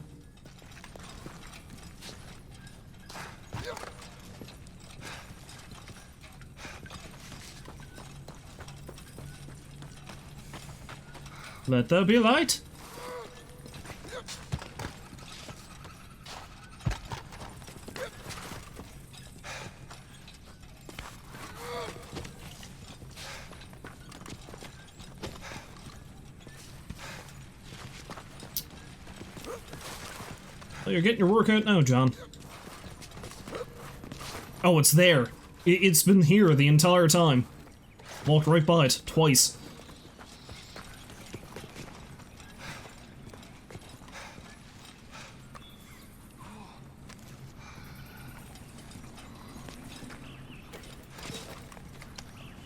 Let there be light. You're getting your workout now, John. Oh, it's there. It's been here the entire time. Walked right by it, twice.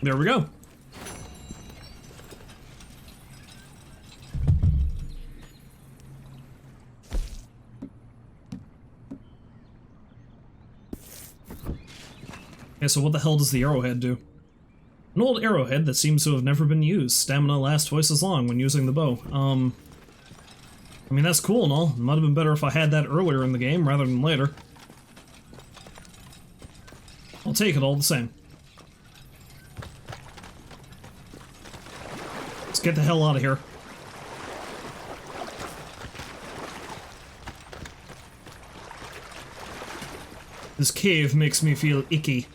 There we go. Okay, so what the hell does the arrowhead do? An old arrowhead that seems to have never been used. Stamina lasts twice as long when using the bow. I mean, that's cool and all. It might have been better if I had that earlier in the game rather than later. I'll take it all the same. Let's get the hell out of here. This cave makes me feel icky.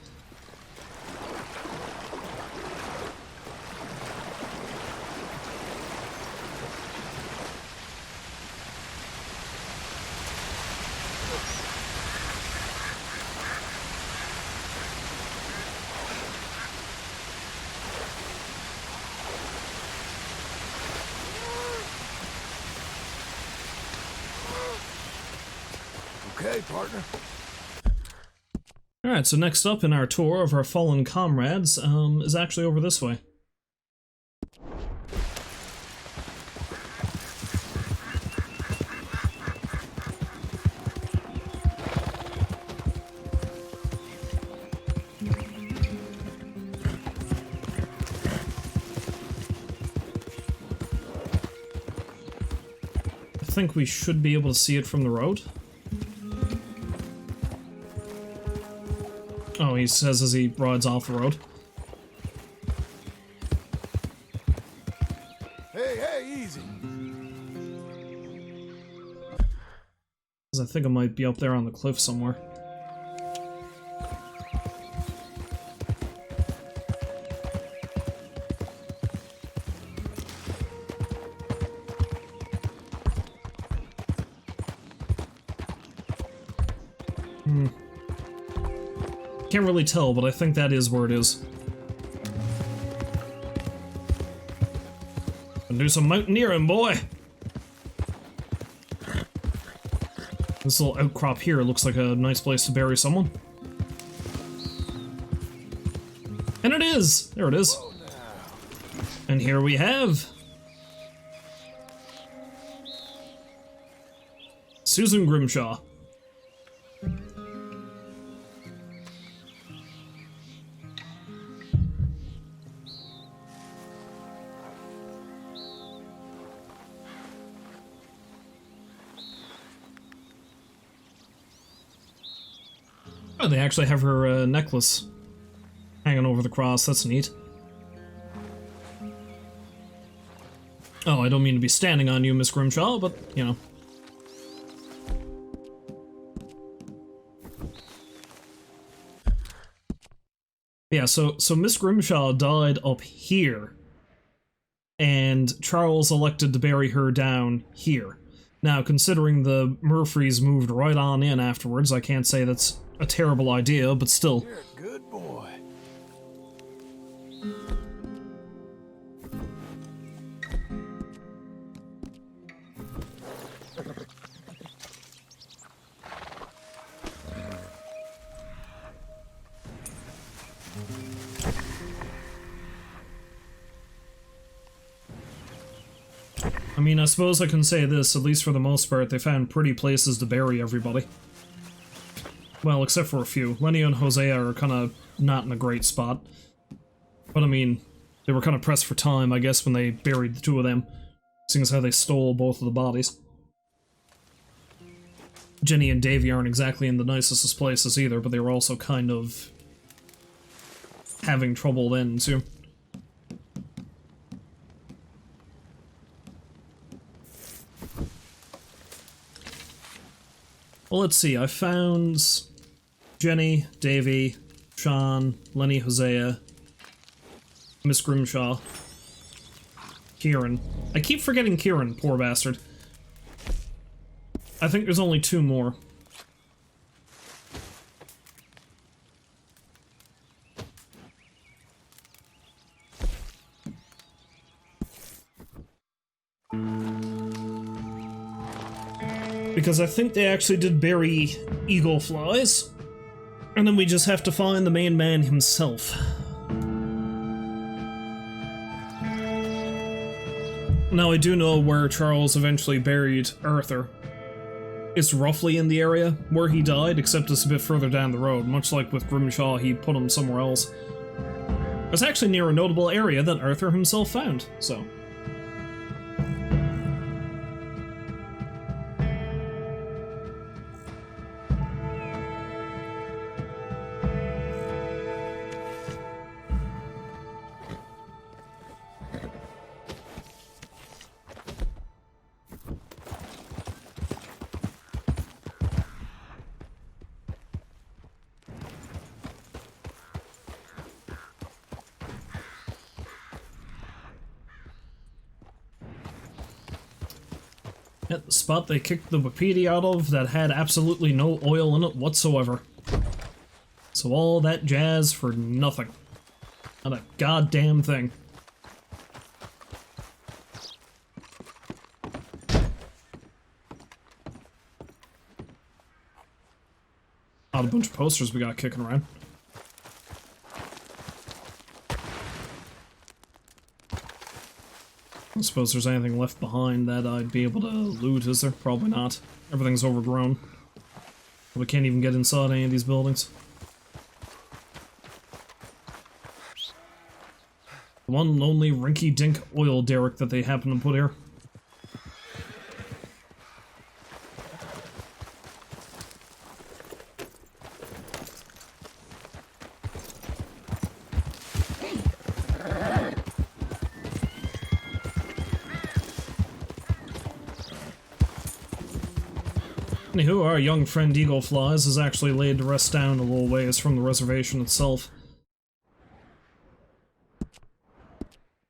Okay, partner. Alright, so next up in our tour of our fallen comrades, is actually over this way. think we should be able to see it from the road. Oh, he says as he rides off the road. Hey, easy. 'Cause I think it might be up there on the cliff somewhere. Can't really tell, but I think that is where it is. And do some mountaineering, boy! This little outcrop here looks like a nice place to bury someone. And it is! There it is. And here we have... Susan Grimshaw. Oh, they actually have her necklace hanging over the cross. That's neat. Oh, I don't mean to be standing on you, Miss Grimshaw, but, you know. Yeah, so Miss Grimshaw died up here, and Charles elected to bury her down here. Now, considering the Murphys moved right on in afterwards, I can't say that's a terrible idea, but still. You're a good boy. I mean, I suppose I can say this, at least for the most part, they found pretty places to bury everybody. Well, except for a few. Lenny and Hosea are kind of not in a great spot. But I mean, they were kind of pressed for time, I guess, when they buried the two of them, seeing as how they stole both of the bodies. Jenny and Davy aren't exactly in the nicest places either, but they were also kind of having trouble then, too. Well, let's see, I found Jenny, Davy, Sean, Lenny, Hosea, Miss Grimshaw, Kieran. I keep forgetting Kieran, poor bastard. I think there's only two more. Because I think they actually did bury eagle flies, and then we just have to find the main man himself. Now, I do know where Charles eventually buried Arthur. It's roughly in the area where he died, except it's a bit further down the road. Much like with Grimshaw, he put him somewhere else. It's actually near a notable area that Arthur himself found, so... At the spot they kicked the Wapiti out of that had absolutely no oil in it whatsoever. So all that jazz for nothing. Not a goddamn thing. Not a bunch of posters we got kicking around. I suppose there's anything left behind that I'd be able to loot, is there? Probably not. Everything's overgrown. We can't even get inside any of these buildings. The one lonely rinky-dink oil derrick that they happen to put here. Anywho, our young friend Eagle Flies is actually laid to rest down a little ways from the reservation itself.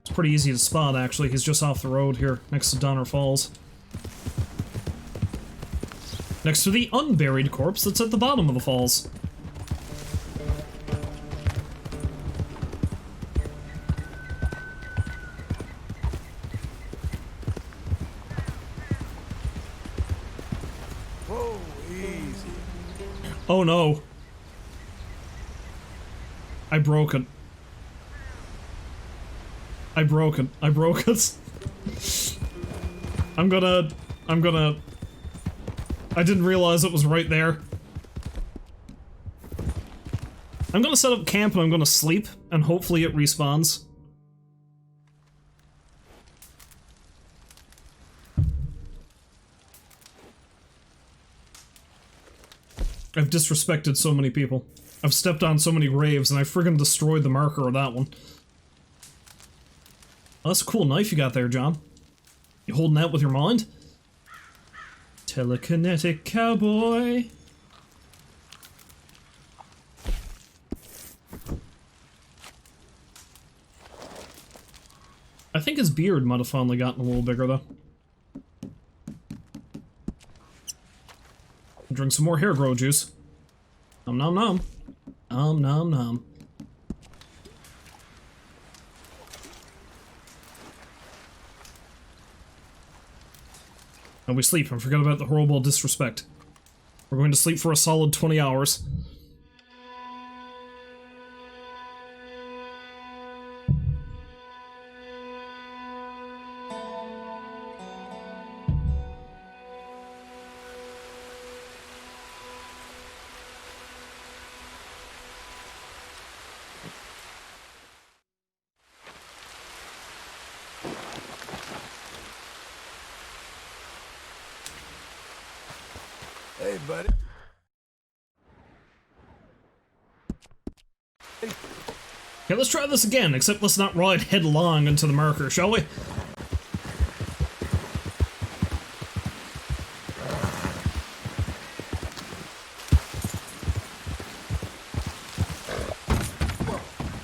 It's pretty easy to spot, actually. He's just off the road here, next to Donner Falls. Next to the unburied corpse that's at the bottom of the falls. Whoa, easy. Oh no. I broke it. I broke it. I broke it. I'm gonna... I didn't realize it was right there. I'm gonna set up camp and I'm gonna sleep, and hopefully it respawns. I've disrespected so many people. I've stepped on so many graves, and I friggin' destroyed the marker of that one. Oh, that's a cool knife you got there, John. You holding that with your mind? Telekinetic cowboy. I think his beard might have finally gotten a little bigger, though. Drink some more hair grow juice. Nom nom nom. Nom nom nom. And we sleep and forget about the horrible disrespect. We're going to sleep for a solid 20 hours. Hey, buddy. Okay, let's try this again, except let's not ride headlong into the marker, shall we?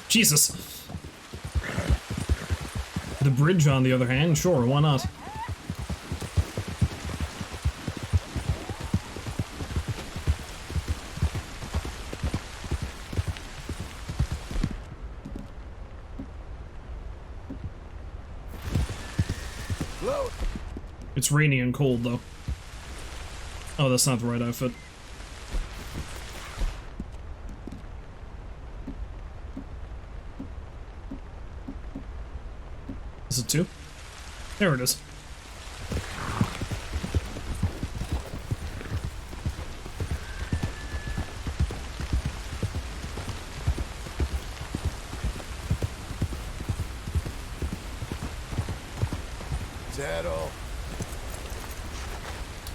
Jesus. The bridge, on the other hand, sure, why not? It's rainy and cold, though. Oh, that's not the right outfit. Is it 2? There it is. Is that all?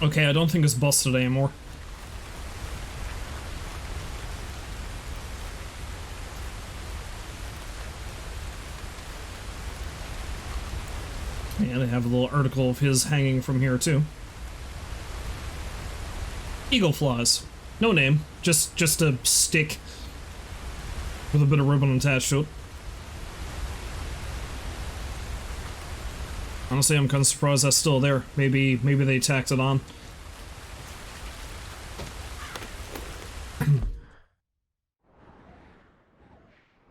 Okay, I don't think it's busted anymore. Yeah, they have a little article of his hanging from here, too. Eagle flies. No name, just a stick with a bit of ribbon attached to it. Honestly, I'm kind of surprised that's still there. Maybe they tacked it on.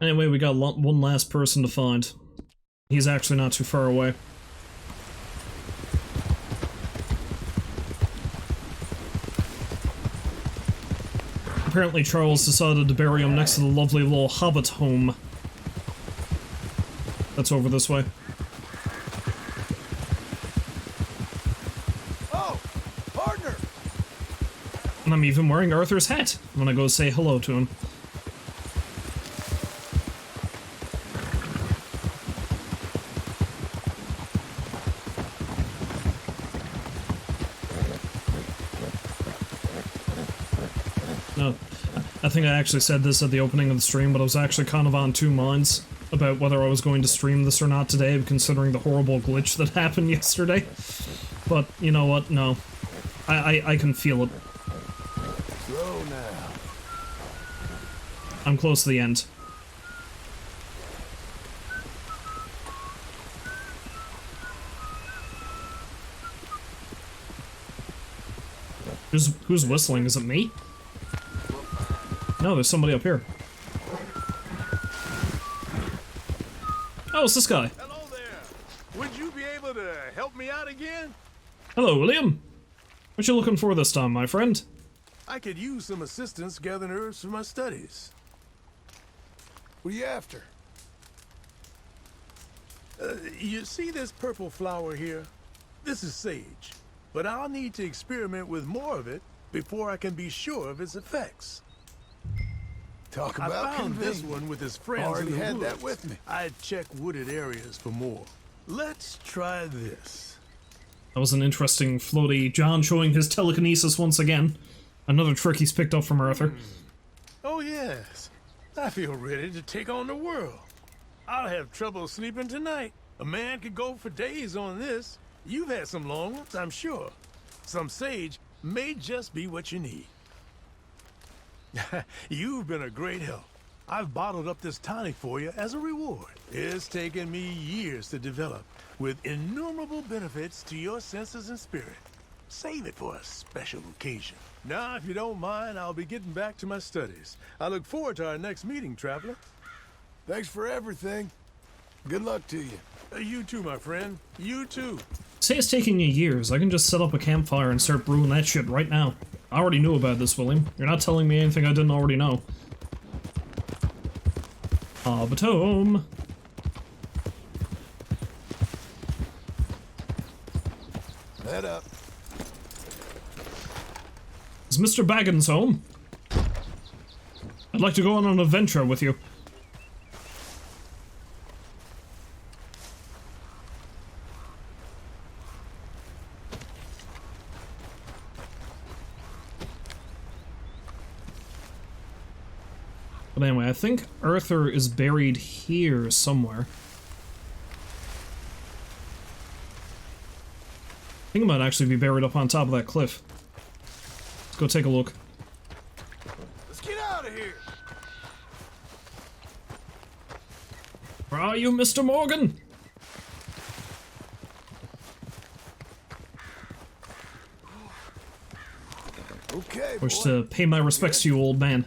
Anyway, we got one last person to find. He's actually not too far away. Apparently Charles decided to bury him next to the lovely little hobbit home. That's over this way. And I'm even wearing Arthur's hat when I go say hello to him. No, I think I actually said this at the opening of the stream, but I was actually kind of on two minds about whether I was going to stream this or not today, considering the horrible glitch that happened yesterday. But, you know what, no. I can feel it. I'm close to the end. Who's whistling? Is it me? No, there's somebody up here. Oh, it's this guy. Hello there. Would you be able to help me out again? Hello, William. What you looking for this time, my friend? I could use some assistance gathering herbs for my studies. What are you after? You see this purple flower here? This is sage, but I'll need to experiment with more of it before I can be sure of its effects. Talk about I found this convenient. one with his friends Already in the had woods. that with me. I'd check wooded areas for more. Let's try this. That was an interesting floaty. John showing his telekinesis once again. Another trick he's picked up from Arthur. Oh yes, I feel ready to take on the world. I'll have trouble sleeping tonight. A man could go for days on this. You've had some long ones, I'm sure. Some sage may just be what you need. You've been a great help. I've bottled up this tonic for you as a reward. It's taken me years to develop, with innumerable benefits to your senses and spirit. Save it for a special occasion. Now, if you don't mind, I'll be getting back to my studies. I look forward to our next meeting, traveler. Thanks for everything. Good luck to you. You too, my friend. You too. Say it's taking you years. I can just set up a campfire and start brewing that shit right now. I already knew about this, William. You're not telling me anything I didn't already know. Ah, but home. Head up. Is Mr. Baggins home? I'd like to go on an adventure with you. But anyway, I think Arthur is buried here somewhere. I think he might actually be buried up on top of that cliff. Let's go take a look. Let's get out of here. Where are you, Mr. Morgan? Okay, Wish boy. to pay my respects to you, old man.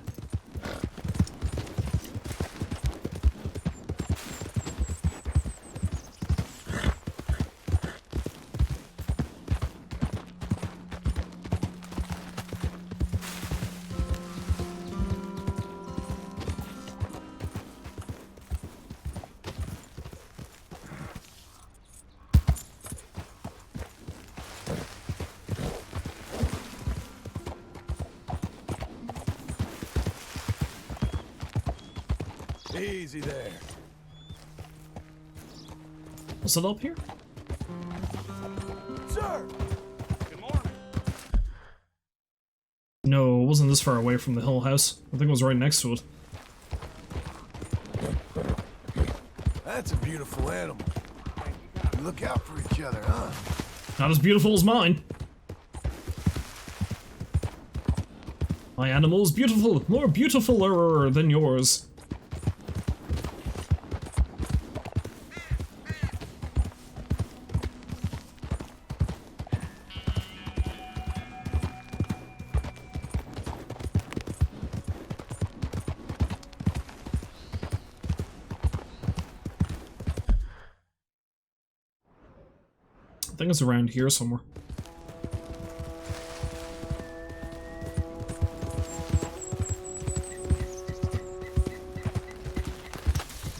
Easy there. Was it up here? Sir! Good morning. No, it wasn't this far away from the hill house. I think it was right next to it. That's a beautiful animal. You look out for each other, huh? Not as beautiful as mine. My animal is beautiful, more beautifuler than yours. I think it's around here somewhere.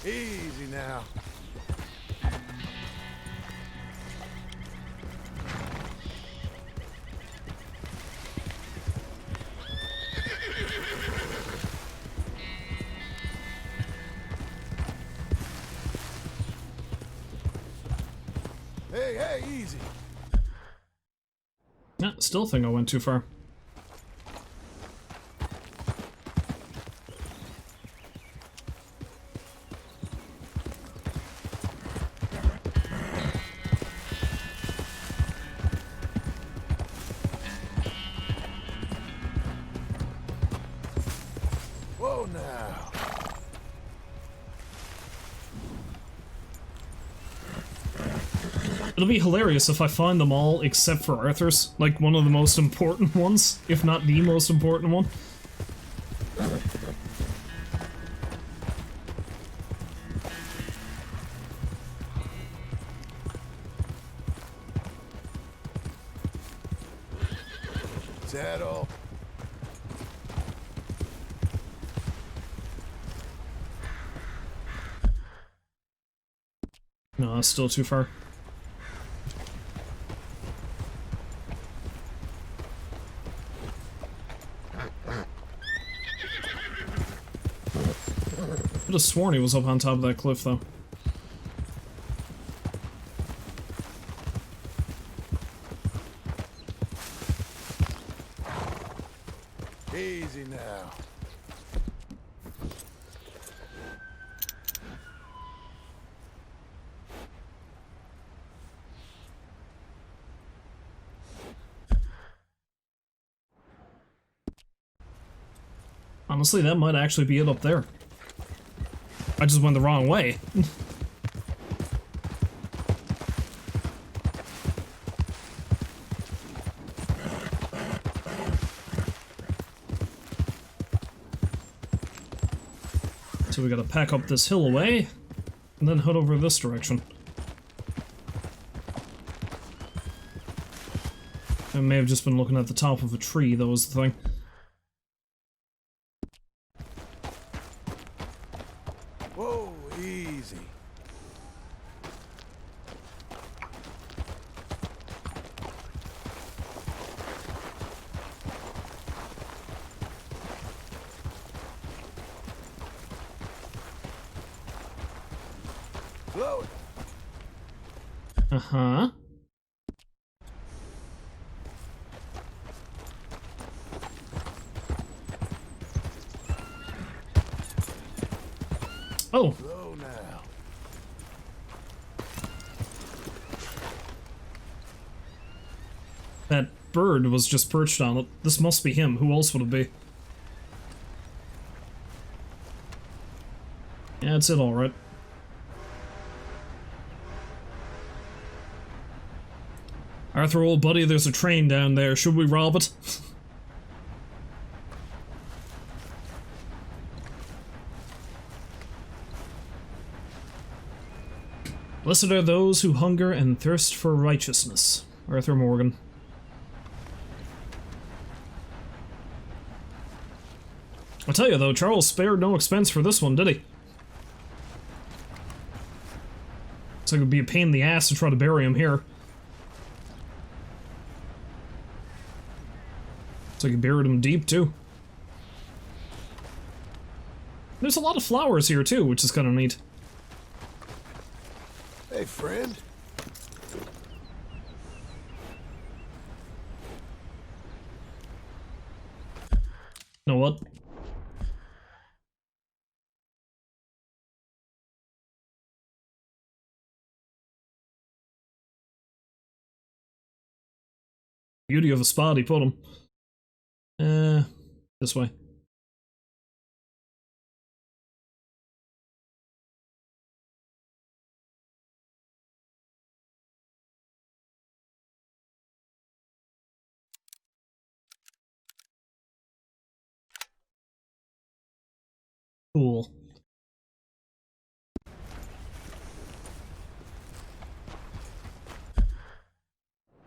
Easy now. Hey, hey, easy. Yeah, still think I went too far. Whoa now. It'll be hilarious if I find them all except for Arthur's, like one of the most important ones, if not the most important one. Is that all? No, it's still too far. I could have sworn he was up on top of that cliff, though. Easy now. Honestly, that might actually be it up there. I just went the wrong way. So we gotta pack up this hill away, and then head over this direction. I may have just been looking at the top of a tree, that was the thing. Whoa, easy. Blow it. Uh-huh. Oh. Blow now. That bird was just perched on it. This must be him. Who else would it be? Yeah, it's it alright. Arthur, old buddy, there's a train down there. Should we rob it? Blessed are those who hunger and thirst for righteousness. Arthur Morgan. I'll tell you though, Charles spared no expense for this one, did he? It's like it would be a pain in the ass to try to bury him here. So you buried him deep, too. There's a lot of flowers here, too, which is kind of neat. Hey, friend. Know what? Beauty of a spot he put him. This way. Cool.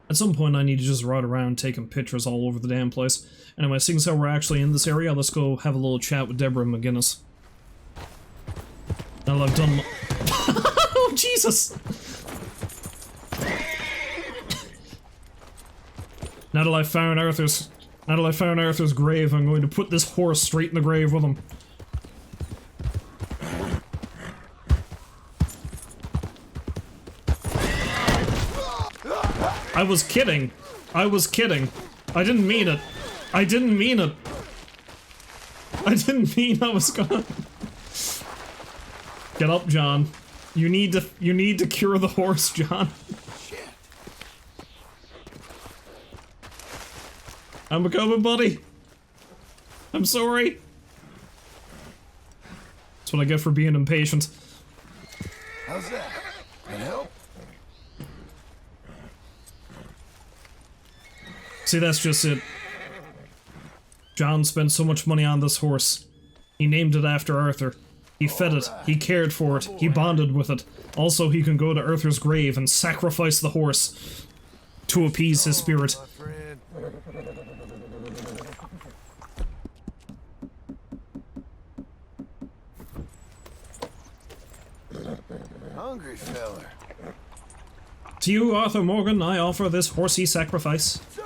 At some point I need to just ride around taking pictures all over the damn place. Anyway, seeing as how we're actually in this area, let's go have a little chat with Deborah McGinnis. Now that I've done oh, Jesus! Now that I've found Arthur's grave, I'm going to put this horse straight in the grave with him. I was kidding. I was kidding. I didn't mean it. I didn't mean it. I didn't mean I was gonna... Get up, John. You need to cure the horse, John. Shit. I'm coming, buddy. I'm sorry. That's what I get for being impatient. How's that? Can help? See, that's just it. John spent so much money on this horse. He named it after Arthur. He fed it, he cared for it, he bonded with it. Also, he can go to Arthur's grave and sacrifice the horse to appease his spirit. Hungry feller. To you, Arthur Morgan, I offer this horsey sacrifice. Sir.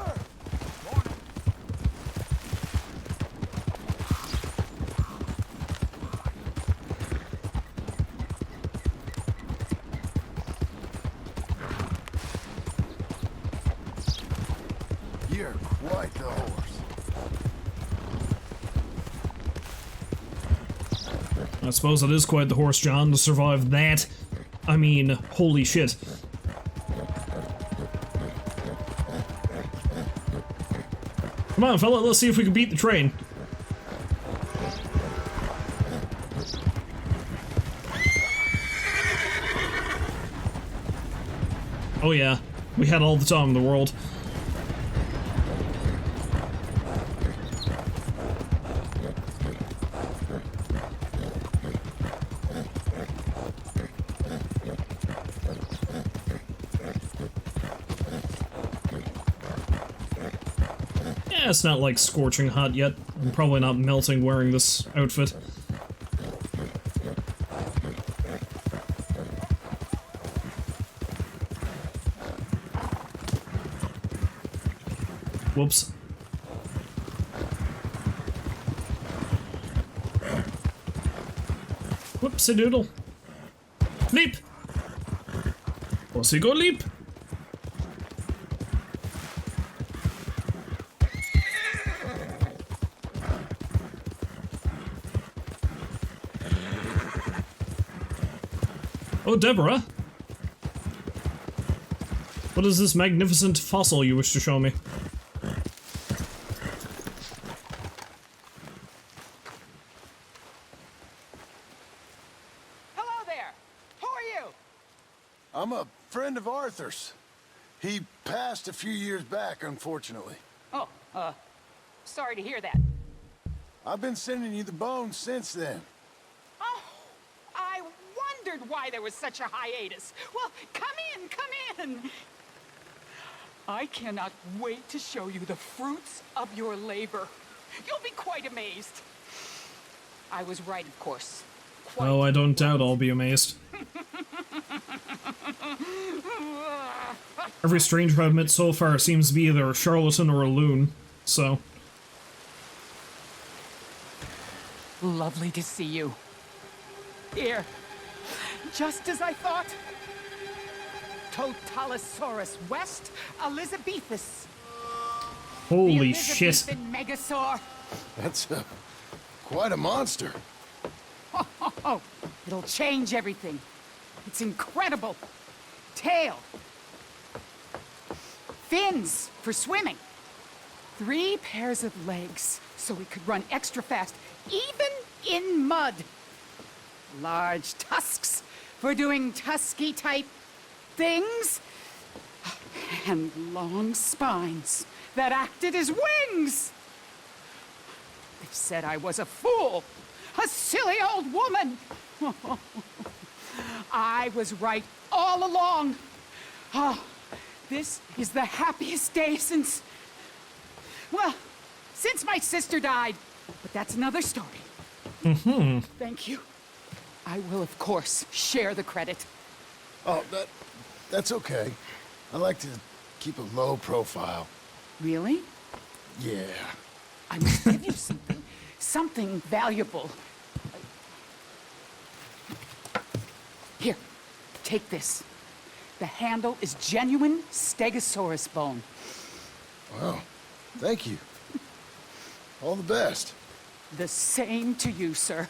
You're quite the horse. I suppose it is quite the horse, John, to survive that. I mean, holy shit. Come on, fella, let's see if we can beat the train. Oh yeah, we had all the time in the world. Yeah, it's not like scorching hot yet. I'm probably not melting wearing this outfit. Whoops. Whoopsie doodle. Leap! Horsey go leap! Oh, Deborah. What is this magnificent fossil you wish to show me? Hello there. Who are you? I'm a friend of Arthur's. He passed a few years back, unfortunately. Oh, sorry to hear that. I've been sending you the bones since then. Oh, I wondered why there was such a hiatus. Well, come in. I cannot wait to show you the fruits of your labor. You'll be quite amazed. I was right, of course. Oh, I don't doubt I'll be amazed. Every stranger I've met so far seems to be either a charlatan or a loon, so... Lovely to see you. Here, just as I thought. Totalosaurus West Elizabethus. Holy the shit. Elizabethan Megasaur. That's quite a monster. Oh, it'll change everything. It's incredible. Tail. Fins for swimming. 3 pairs of legs so it could run extra fast, even in mud. Large tusks for doing tusky-type things. And long spines that acted as wings. They said I was a fool. A silly old woman! I was right all along. Oh, this is the happiest day since... Well, since my sister died. But that's another story. Mm-hmm. Thank you. I will, of course, share the credit. Oh, that's okay. I like to keep a low profile. Really? Yeah. I must give you something. Something valuable. Here, take this. The handle is genuine Stegosaurus bone. Wow. Thank you. All the best. The same to you, sir.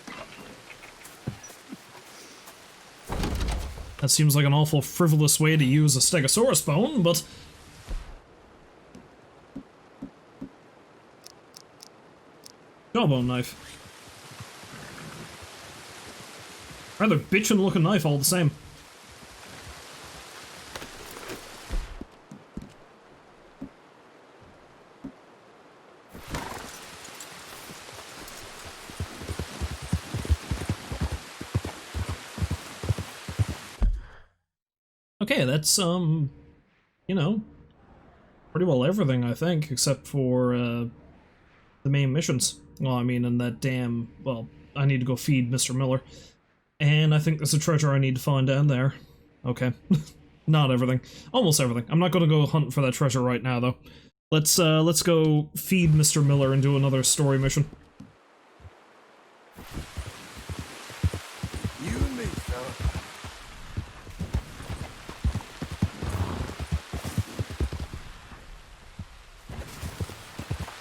That seems like an awful frivolous way to use a Stegosaurus bone, but... Jawbone knife. Rather bitchin' looking knife all the same. Okay, that's, you know, pretty well everything, I think, except for, the main missions. Well, I mean, and that damn, well, I need to go feed Mr. Miller. And I think there's a treasure I need to find down there. Okay. Not everything. Almost everything. I'm not gonna go hunt for that treasure right now, though. Let's go feed Mr. Miller and do another story mission. You and me, fella.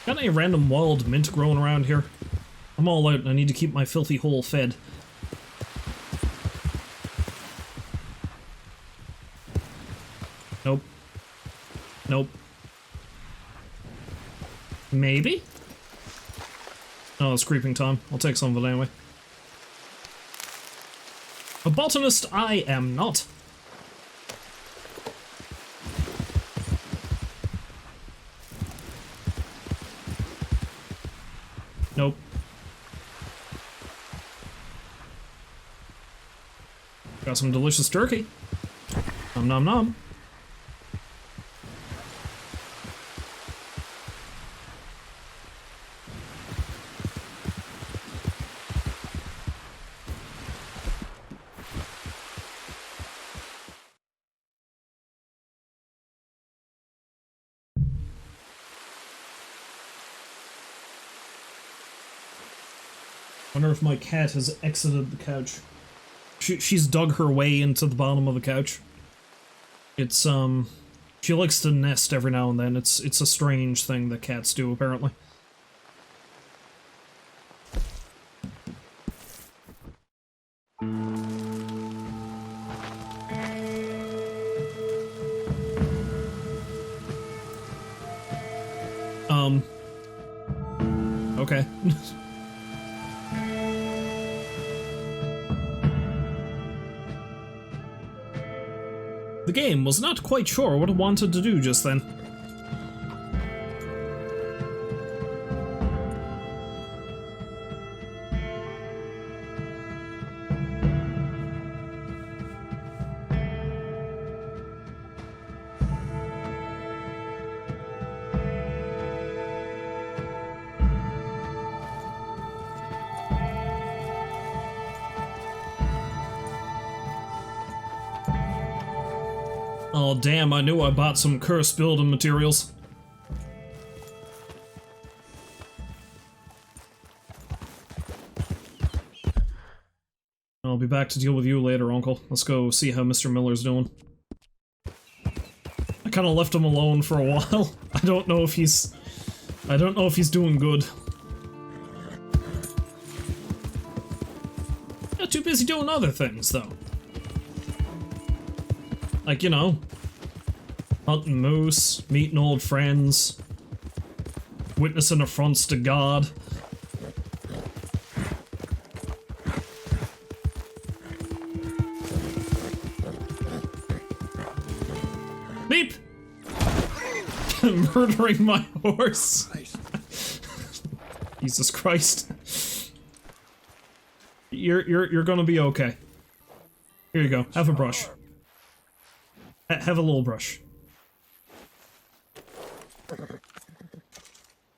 Got any random wild mint growing around here? I'm all out and I need to keep my filthy hole fed. Nope. Nope. Maybe? Oh, it's creeping Tom. I'll take some of it anyway. A botanist I am not. Nope. Got some delicious turkey. Nom nom nom. Wonder if my cat has exited the couch. She's dug her way into the bottom of the couch. It's, she likes to nest every now and then. It's a strange thing that cats do, apparently. Okay. The game was not quite sure what it wanted to do just then. Oh damn, I knew I bought some cursed building materials. I'll be back to deal with you later, Uncle. Let's go see how Mr. Miller's doing. I kinda left him alone for a while. I don't know if he's doing good. Not too busy doing other things, though. Like, you know, hunting moose, meeting old friends, witnessing affronts to God. Beep! Murdering my horse. Jesus Christ. You're gonna be okay. Here you go. Have a brush. Have a little brush.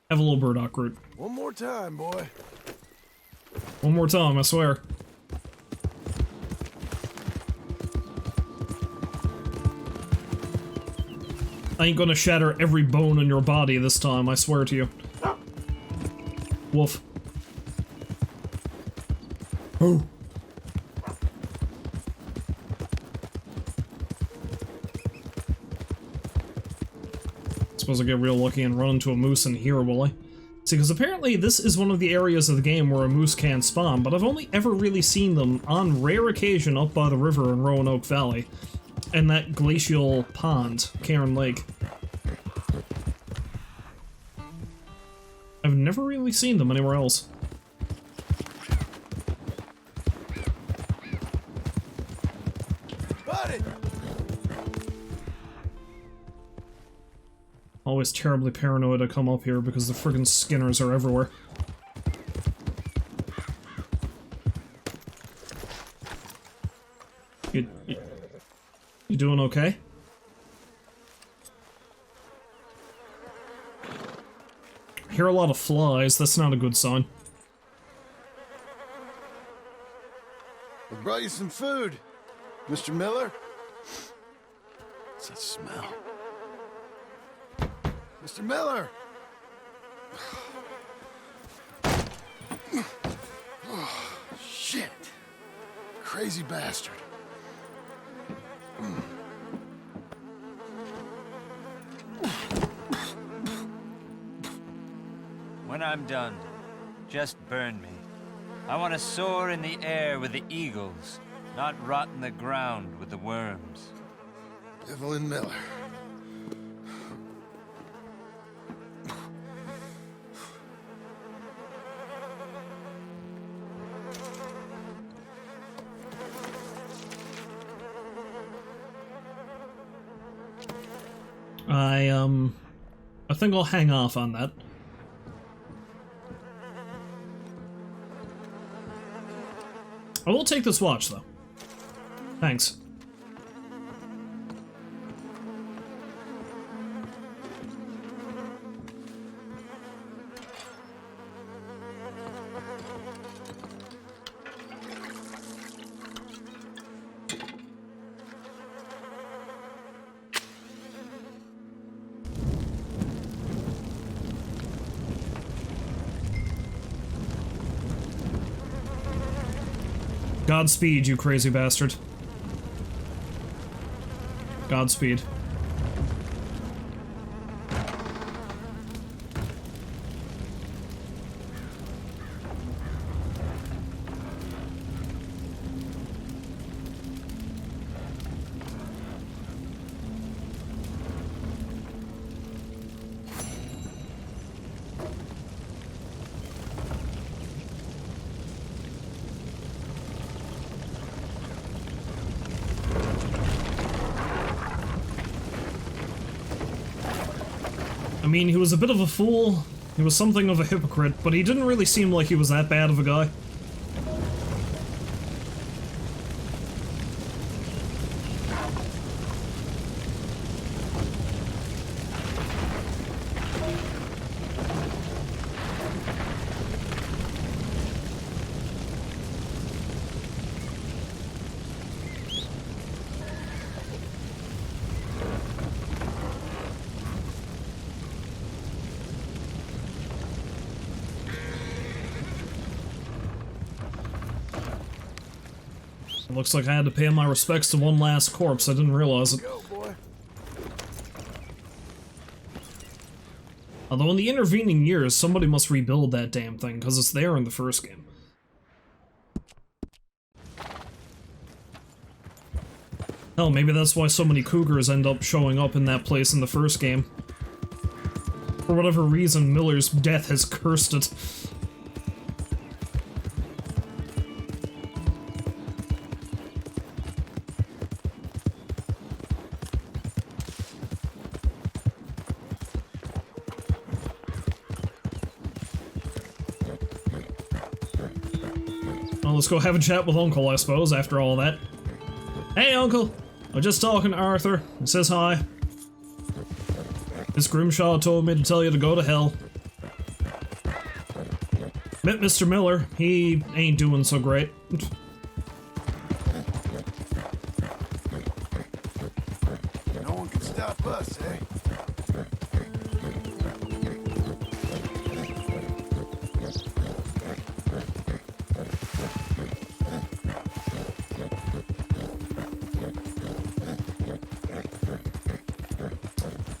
Have a little burdock root. One more time, boy. One more time, I swear. I ain't gonna shatter every bone in your body this time, I swear to you. Wolf. Oh. Suppose I'll get real lucky and run into a moose in here, will I? See, because apparently this is one of the areas of the game where a moose can spawn, but I've only ever really seen them on rare occasion up by the river in Roanoke Valley. And that glacial pond, Cairn Lake. I've never really seen them anywhere else. Buddy! Always terribly paranoid to come up here because the friggin' Skinners are everywhere. You doing okay? I hear a lot of flies. That's not a good sign. I brought you some food, Mr. Miller. What's that smell? Mr. Miller! Oh, shit. Crazy bastard. When I'm done, just burn me. I want to soar in the air with the eagles, not rot in the ground with the worms. Evelyn Miller. I think I'll hang off on that. I will take this watch, though. Thanks. Godspeed, you crazy bastard. Godspeed. I mean, he was a bit of a fool, he was something of a hypocrite, but he didn't really seem like he was that bad of a guy. Looks like I had to pay my respects to one last corpse. I didn't realize it. Go, boy. Although in the intervening years, somebody must rebuild that damn thing, because it's there in the first game. Hell, maybe that's why so many cougars end up showing up in that place in the first game. For whatever reason, Miller's death has cursed it. Let's go have a chat with Uncle, I suppose, after all that. Hey, Uncle! I'm just talking to Arthur. He says hi. Miss Grimshaw told me to tell you to go to hell. Met Mr. Miller. He ain't doing so great. No one can stop us, eh?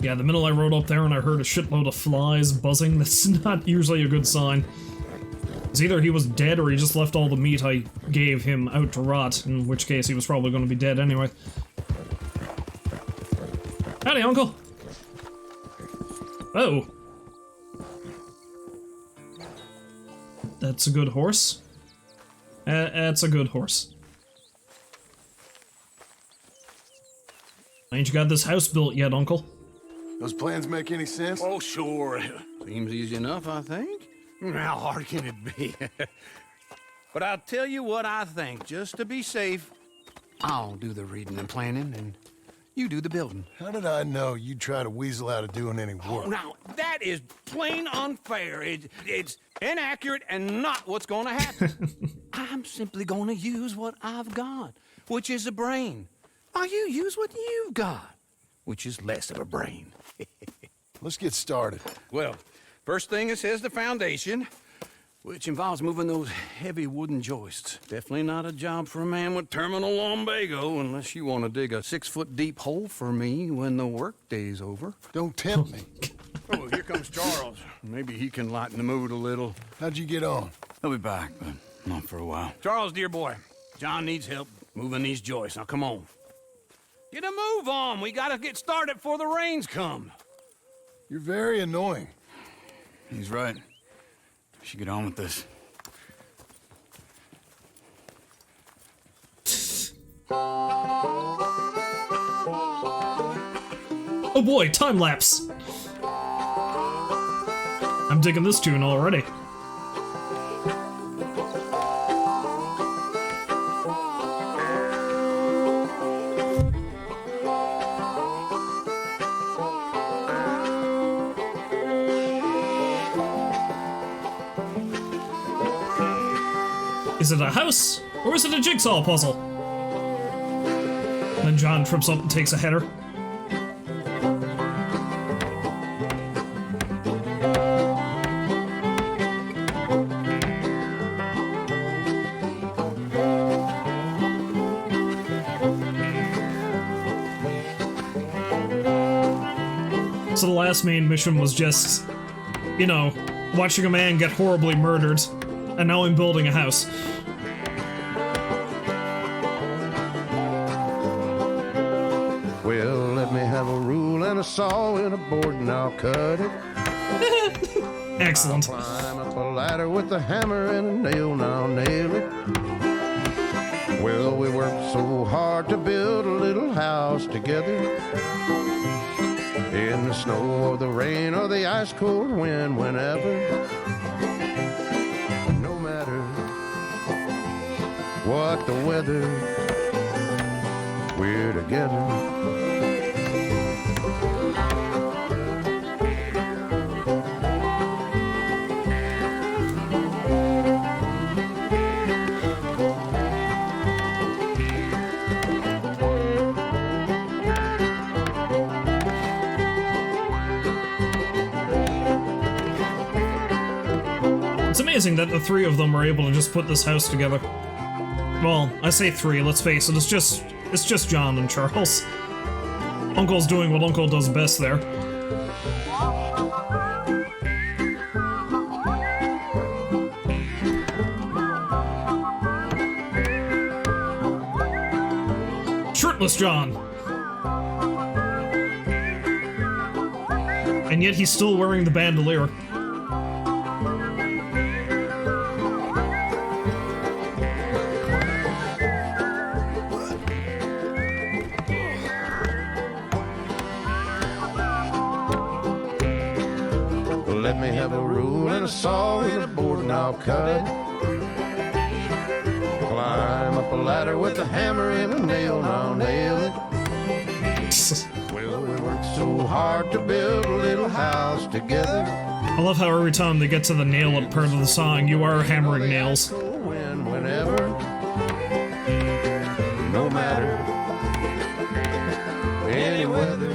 Yeah, the minute I rode up there and I heard a shitload of flies buzzing, that's not usually a good sign. It's either he was dead or he just left all the meat I gave him out to rot, in which case he was probably going to be dead anyway. Howdy, Uncle! Oh. That's a good horse. That's a good horse. Ain't you got this house built yet, Uncle? Those plans make any sense? Oh, sure. Seems easy enough, I think. How hard can it be? But I'll tell you what I think, just to be safe. I'll do the reading and planning, and You do the building. How did I know you'd try to weasel out of doing any work? Now, that is plain unfair. It's inaccurate and not what's going to happen. I'm simply going to use what I've got, which is a brain. Now, you use what you've got, which is less of a brain. Let's get started. Well, first thing it says the foundation, which involves moving those heavy wooden joists. Definitely not a job for a man with terminal lumbago, unless you want to dig a 6-foot deep hole for me when the workday's over. Don't tempt me. Oh, here comes Charles. Maybe he can lighten the mood a little. How'd you get on? He'll be back, but not for a while. Charles, dear boy, John needs help moving these joists. Now, come on. Get a move on. We gotta get started before the rains come. You're very annoying. He's right. We should get on with this. Oh boy, time lapse. I'm digging this tune already. Is it a house, or is it a jigsaw puzzle? Then John trips up and takes a header. So the last main mission was just, you know, watching a man get horribly murdered, and now I'm building a house. Well, let me have a rule and a saw and a board and I'll cut it. Excellent. I'll climb up a ladder with a hammer and a nail and I'll nail it. Well, we worked so hard to build a little house together. In the snow or the rain or the ice cold wind, whenever. No matter what the weather, we're together. It's amazing that the three of them were able to just put this house together. Well, I say three, let's face it, it's just John and Charles. Uncle's doing what Uncle does best there. Shirtless John! And yet he's still wearing the bandolier. Let me have a rule and a saw and a board and I'll cut. Climb up a ladder with a hammer and a nail and I'll nail it. Well, we worked so hard to build a little house together. I love how every time they get to the nail it part of the song, you are hammering nails. Whenever, no matter any weather,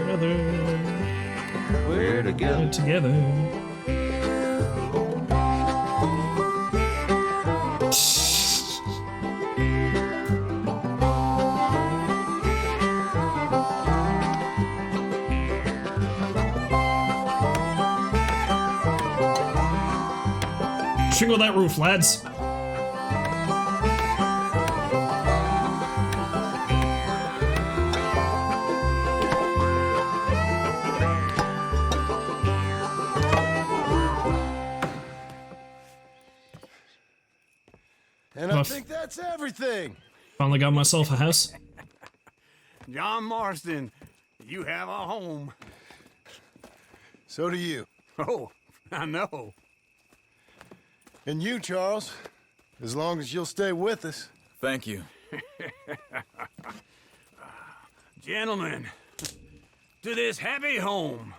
we're together. Shingle that roof, lads. And I think that's everything. Finally got myself a house. John Marston, you have a home. So do you. Oh, I know. And you, Charles, as long as you'll stay with us. Thank you. Gentlemen, to this happy home.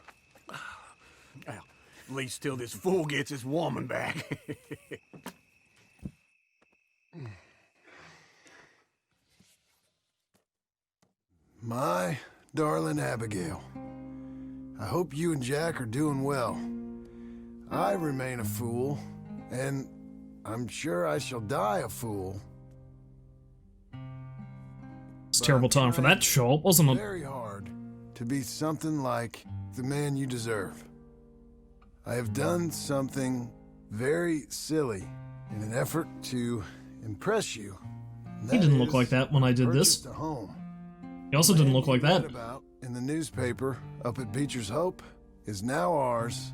Well, at least till this fool gets his woman back. My darling Abigail, I hope you and Jack are doing well. I remain a fool, and I'm sure I shall die a fool. It's a terrible time for that to show up, wasn't it? Very hard to be something like the man you deserve. I have done something very silly in an effort to impress you. He didn't look like that when I did this. A home. He also didn't look like that. About in the newspaper up at Beecher's Hope is now ours,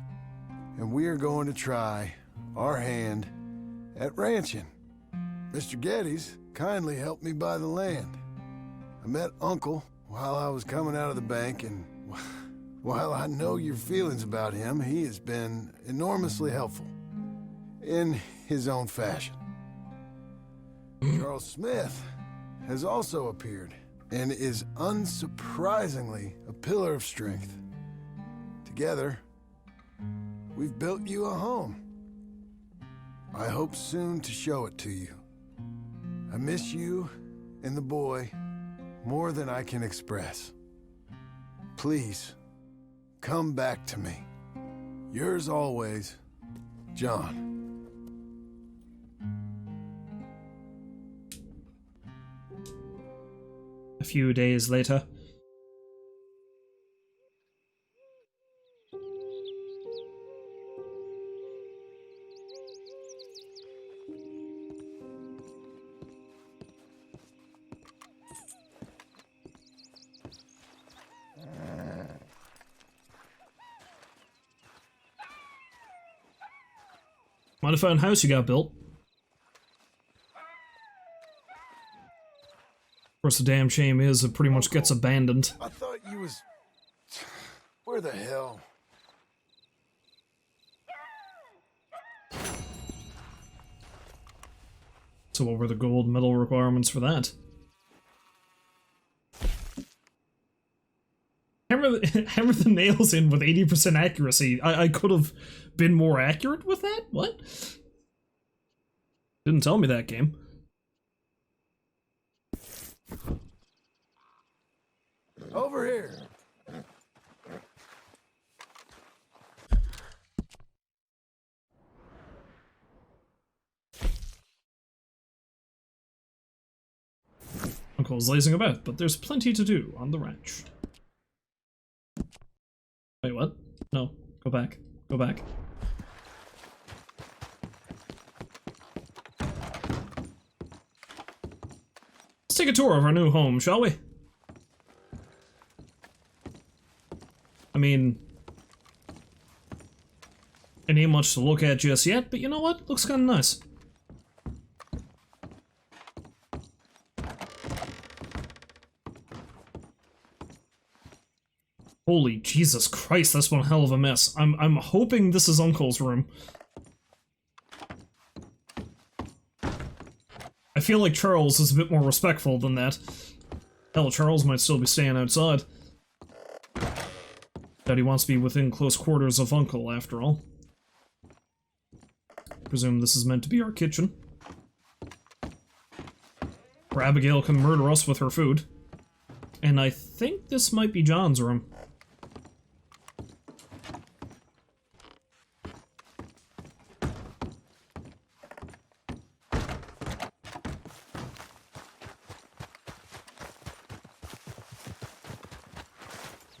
and we are going to try our hand at ranching. Mr. Geddes kindly helped me buy the land. I met Uncle while I was coming out of the bank, and while I know your feelings about him, he has been enormously helpful in his own fashion. Charles Smith has also appeared and is unsurprisingly a pillar of strength. Together, we've built you a home. I hope soon to show it to you. I miss you and the boy more than I can express. Please, come back to me. Yours always, John. A few days later. Mind if I own house you got built? Of course, the damn shame is it pretty much gets abandoned. I thought you was... Where the hell? So what were the gold medal requirements for that? Hammer the nails in with 80% accuracy. I could have been more accurate with that? What? Didn't tell me that game. Over here. Uncle's lazing about, but there's plenty to do on the ranch. Wait, what? No. Go back. Go back. Let's take a tour of our new home, shall we? I mean, it ain't much to look at just yet, but you know what? Looks kinda nice. Holy Jesus Christ, that's one hell of a mess. I'm hoping this is Uncle's room. I feel like Charles is a bit more respectful than that. Hell, Charles might still be staying outside. That he wants to be within close quarters of Uncle, after all. Presume this is meant to be our kitchen. Where Abigail can murder us with her food. And I think this might be John's room.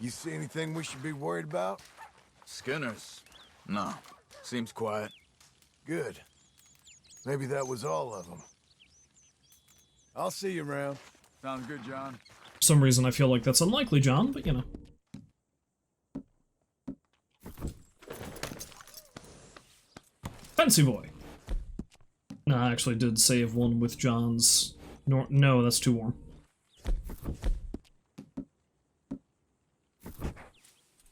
You see anything we should be worried about? Skinners? No. Seems quiet. Good. Maybe that was all of them. I'll see you around. Sounds good, John. For some reason I feel like that's unlikely, John, but you know. Fancy boy. No, I actually did save one with John's... No, that's too warm.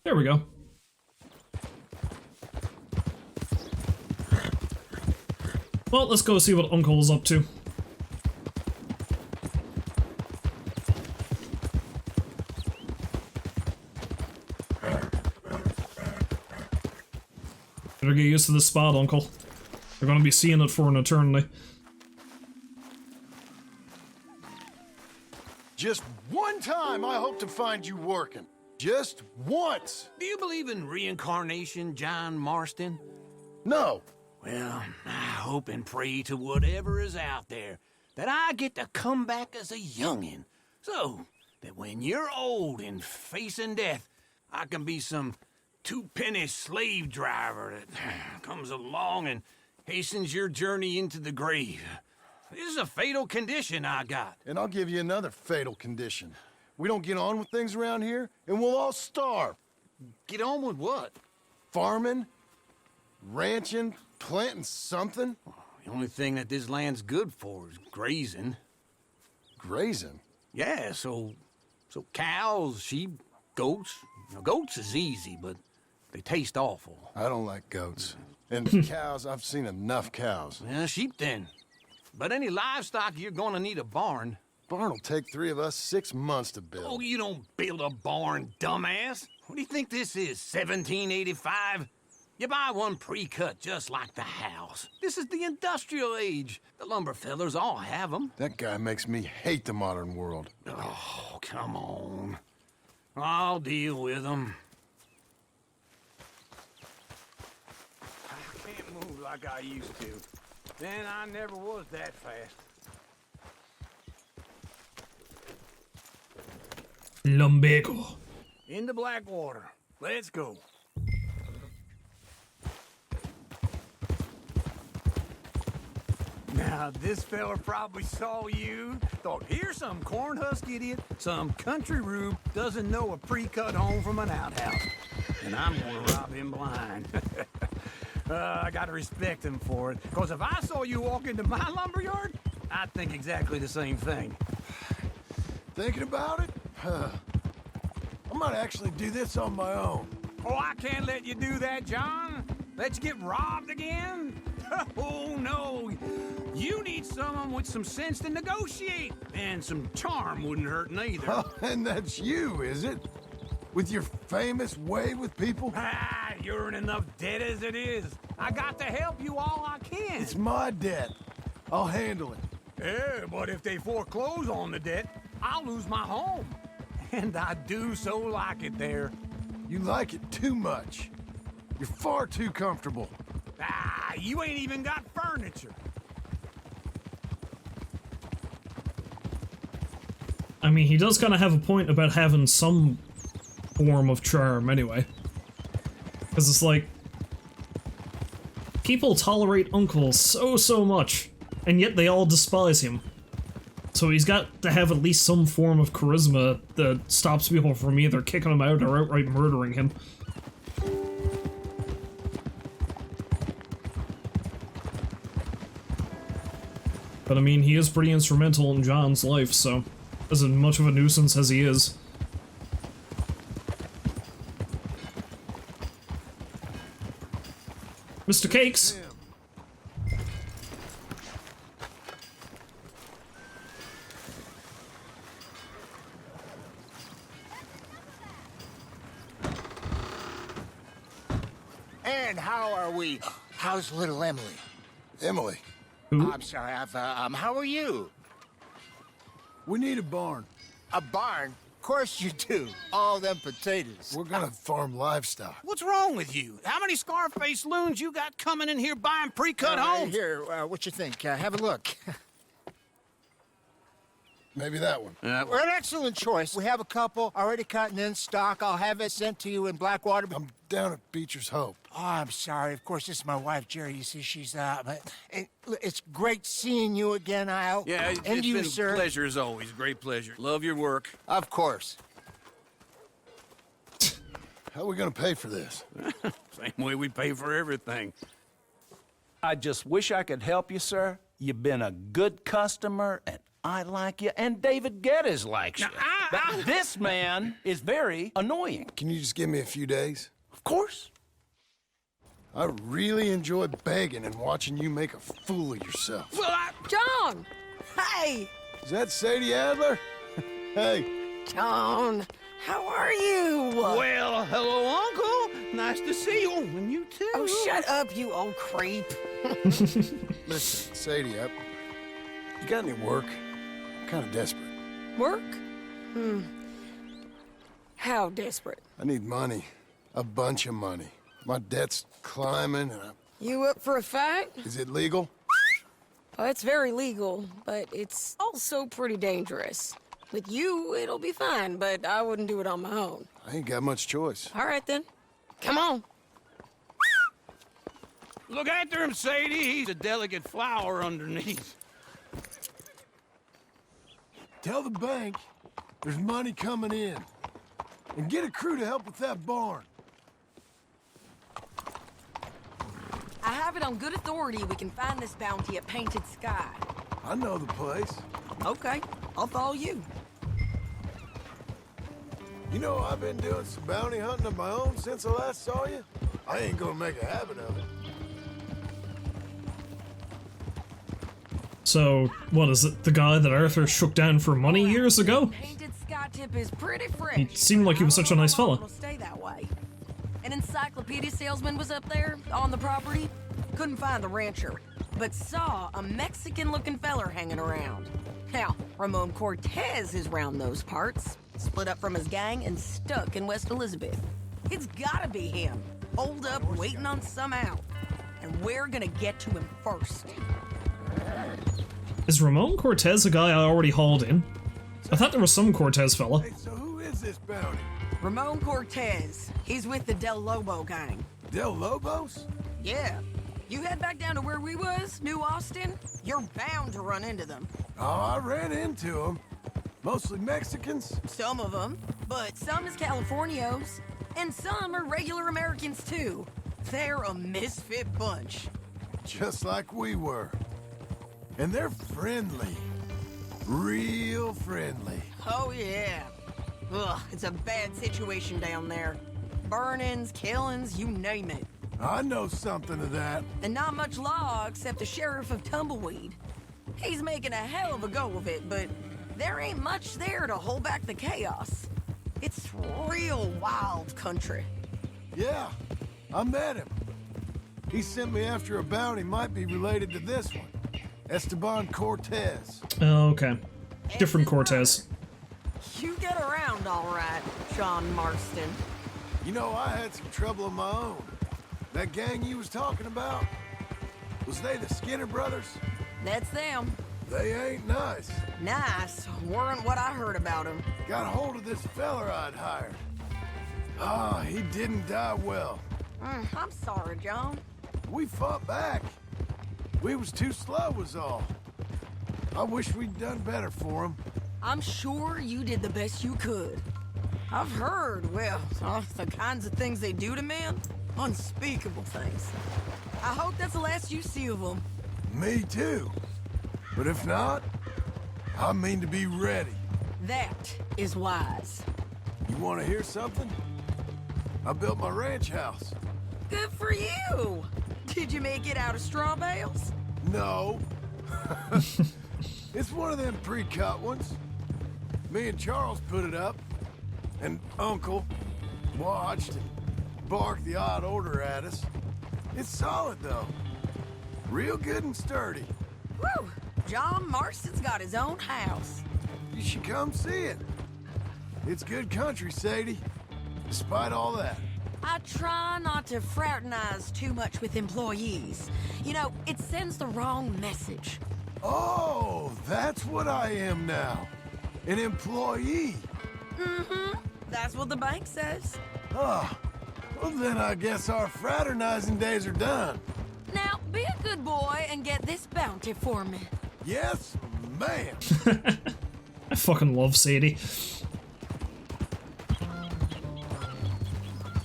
There we go. Well, let's go see what Uncle is up to. Better get used to this spot, Uncle. They're gonna be seeing it for an eternity. Just one time I hope to find you working. Just once. Do you believe in reincarnation, John Marston? No. Well, I hope and pray to whatever is out there that I get to come back as a youngin', so that when you're old and facing death, I can be some two-penny slave driver that comes along and hastens your journey into the grave. This is a fatal condition I got. And I'll give you another fatal condition. We don't get on with things around here, and we'll all starve. Get on with what? Farming, ranching, planting something. The only thing that this land's good for is grazing. Grazing? Yeah, so cows, sheep, goats. Now, goats is easy, but they taste awful. I don't like goats. And cows, I've seen enough cows. Yeah, sheep then. But any livestock, you're gonna need a barn. Barn will take 3 of us 6 months to build. Oh, you don't build a barn, dumbass. What do you think this is, 1785? You buy one pre-cut just like the house. This is the industrial age. The lumber fellers all have them. That guy makes me hate the modern world. Oh, come on. I'll deal with them. I can't move like I used to. Then I never was that fast. Lumbago. Into Blackwater. Let's go. Now, this fella probably saw you, thought, here's some cornhusk idiot, some country rube doesn't know a pre-cut home from an outhouse. And I'm gonna rob him blind. I gotta respect him for it, because if I saw you walk into my lumberyard, I'd think exactly the same thing. Thinking about it? I might actually do this on my own. Oh, I can't let you do that, John. Let you get robbed again? Oh, no. You need someone with some sense to negotiate. And some charm wouldn't hurt neither. Oh, and that's you, is it? With your famous way with people? Ah, you're in enough debt as it is. I got to help you all I can. It's my debt. I'll handle it. Yeah, but if they foreclose on the debt, I'll lose my home. And I do so like it there. You like it too much. You're far too comfortable. Ah, you ain't even got furniture. I mean, he does kind of have a point about having some form of charm, anyway. Because it's like, people tolerate Uncle so much, and yet they all despise him. So he's got to have at least some form of charisma that stops people from either kicking him out or outright murdering him. But I mean, he is pretty instrumental in John's life, so as much of a nuisance as he is. Mr. Cakes! And how are we? How's little Emily? Emily? I'm sorry, how are you? We need a barn. A barn? Of course you do. All them potatoes. We're gonna farm livestock. What's wrong with you? How many Scarface loons you got coming in here buying pre-cut homes? Here, what you think? Have a look. Maybe that one. We're an excellent choice. We have a couple already cut and in stock. I'll have it sent to you in Blackwater. I'm down at Beecher's Hope. Oh, I'm sorry. Of course, this is my wife, Jerry. You see, she's it's great seeing you again, Al. Yeah, and it's you, been sir. a pleasure as always. Great pleasure. Love your work. Of course. How are we gonna pay for this? Same way we pay for everything. I just wish I could help you, sir. You've been a good customer, and I like you, and David Geddes likes you. But this man is very annoying. Can you just give me a few days? Of course. I really enjoy begging and watching you make a fool of yourself. John! Hey! Is that Sadie Adler? Hey. John, how are you? Well, hello, Uncle. Nice Nice to see you. And you too. Oh, shut up, you old creep. Listen, Sadie, you got any work? I'm kind of desperate. Work? How desperate? I need money. A bunch of money. My debt's climbing and You up for a fight? Is it legal? Oh, it's very legal, but it's also pretty dangerous. With you, it'll be fine, but I wouldn't do it on my own. I ain't got much choice. All right, then. Come on. Look after him, Sadie. He's a delicate flower underneath. Tell the bank there's money coming in. And get a crew to help with that barn. I have it on good authority we can find this bounty at Painted Sky. I know the place. Okay, I'll follow you. You know, I've been doing some bounty hunting of my own since I last saw you. I ain't gonna make a habit of it. So, what is it? The guy that Arthur shook down for money years ago? Painted Sky tip is pretty fresh. He seemed like he was such a nice fella. It'll stay that way. An encyclopedia salesman was up there on the property. Couldn't find the rancher, but saw a Mexican-looking feller hanging around. Now, Ramon Cortez is round those parts, split up from his gang and stuck in West Elizabeth. It's gotta be him, holed up waiting on some out. And we're gonna get to him first. Is Ramon Cortez a guy I already hauled in? I thought there was some Cortez fella. Hey, so who is this bounty? Ramon Cortez. He's with the Del Lobo gang. Del Lobos? Yeah. You head back down to where we was, New Austin, you're bound to run into them. Oh, I ran into them. Mostly Mexicans? Some of them, but some is Californios. And some are regular Americans, too. They're a misfit bunch. Just like we were. And they're friendly. Real friendly. Oh, yeah. Ugh, it's a bad situation down there. Burnings, killings, you name it. I know something of that. And not much law except the sheriff of Tumbleweed. He's making a hell of a go of it, but there ain't much there to hold back the chaos. It's real wild country. Yeah, I met him. He sent me after a bounty might be related to this one. Esteban Cortez. Oh, okay. Different Cortez. You get around all right, John Marston. You know, I had some trouble of my own. That gang you was talking about, was they the Skinner brothers? That's them. They ain't nice. Nice weren't what I heard about them. Got hold of this feller I'd hired. Ah, he didn't die well. I'm sorry, John. We fought back. We was too slow was all. I wish we'd done better for him. I'm sure you did the best you could. I've heard, well, the kinds of things they do to men. Unspeakable things. I hope that's the last you see of them. Me too. But if not, I mean to be ready. That is wise. You want to hear something? I built my ranch house. Good for you! Did you make it out of straw bales? No. It's one of them pre-cut ones. Me and Charles put it up, and Uncle watched and barked the odd order at us. It's solid, though. Real good and sturdy. Woo! John Marston's got his own house. You should come see it. It's good country, Sadie. Despite all that. I try not to fraternize too much with employees. You know, it sends the wrong message. Oh, that's what I am now. An employee. Mm-hmm. That's what the bank says. Ah, well then I guess our fraternizing days are done. Now, be a good boy and get this bounty for me. Yes, ma'am. I fucking love Sadie.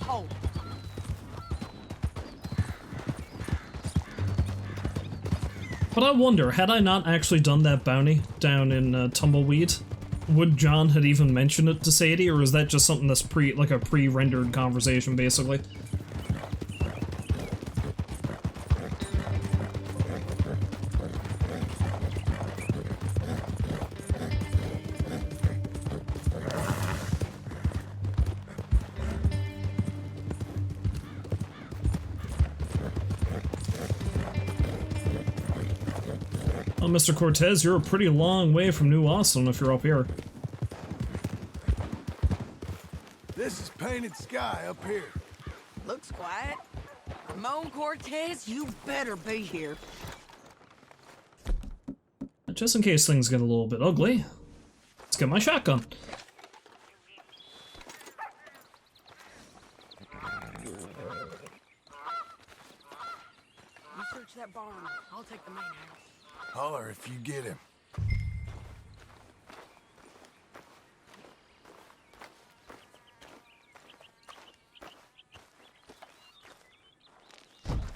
Oh. But I wonder, had I not actually done that bounty down in Tumbleweed, would John had even mentioned it to Sadie, or is that just something that's like a pre-rendered conversation, basically? Well, Mr. Cortez, you're a pretty long way from New Austin if you're up here. This is painted sky up here. Looks quiet. Ramon Cortez, you better be here. Just in case things get a little bit ugly, let's get my shotgun. You search that barn. I'll take the main house. Holler if you get him.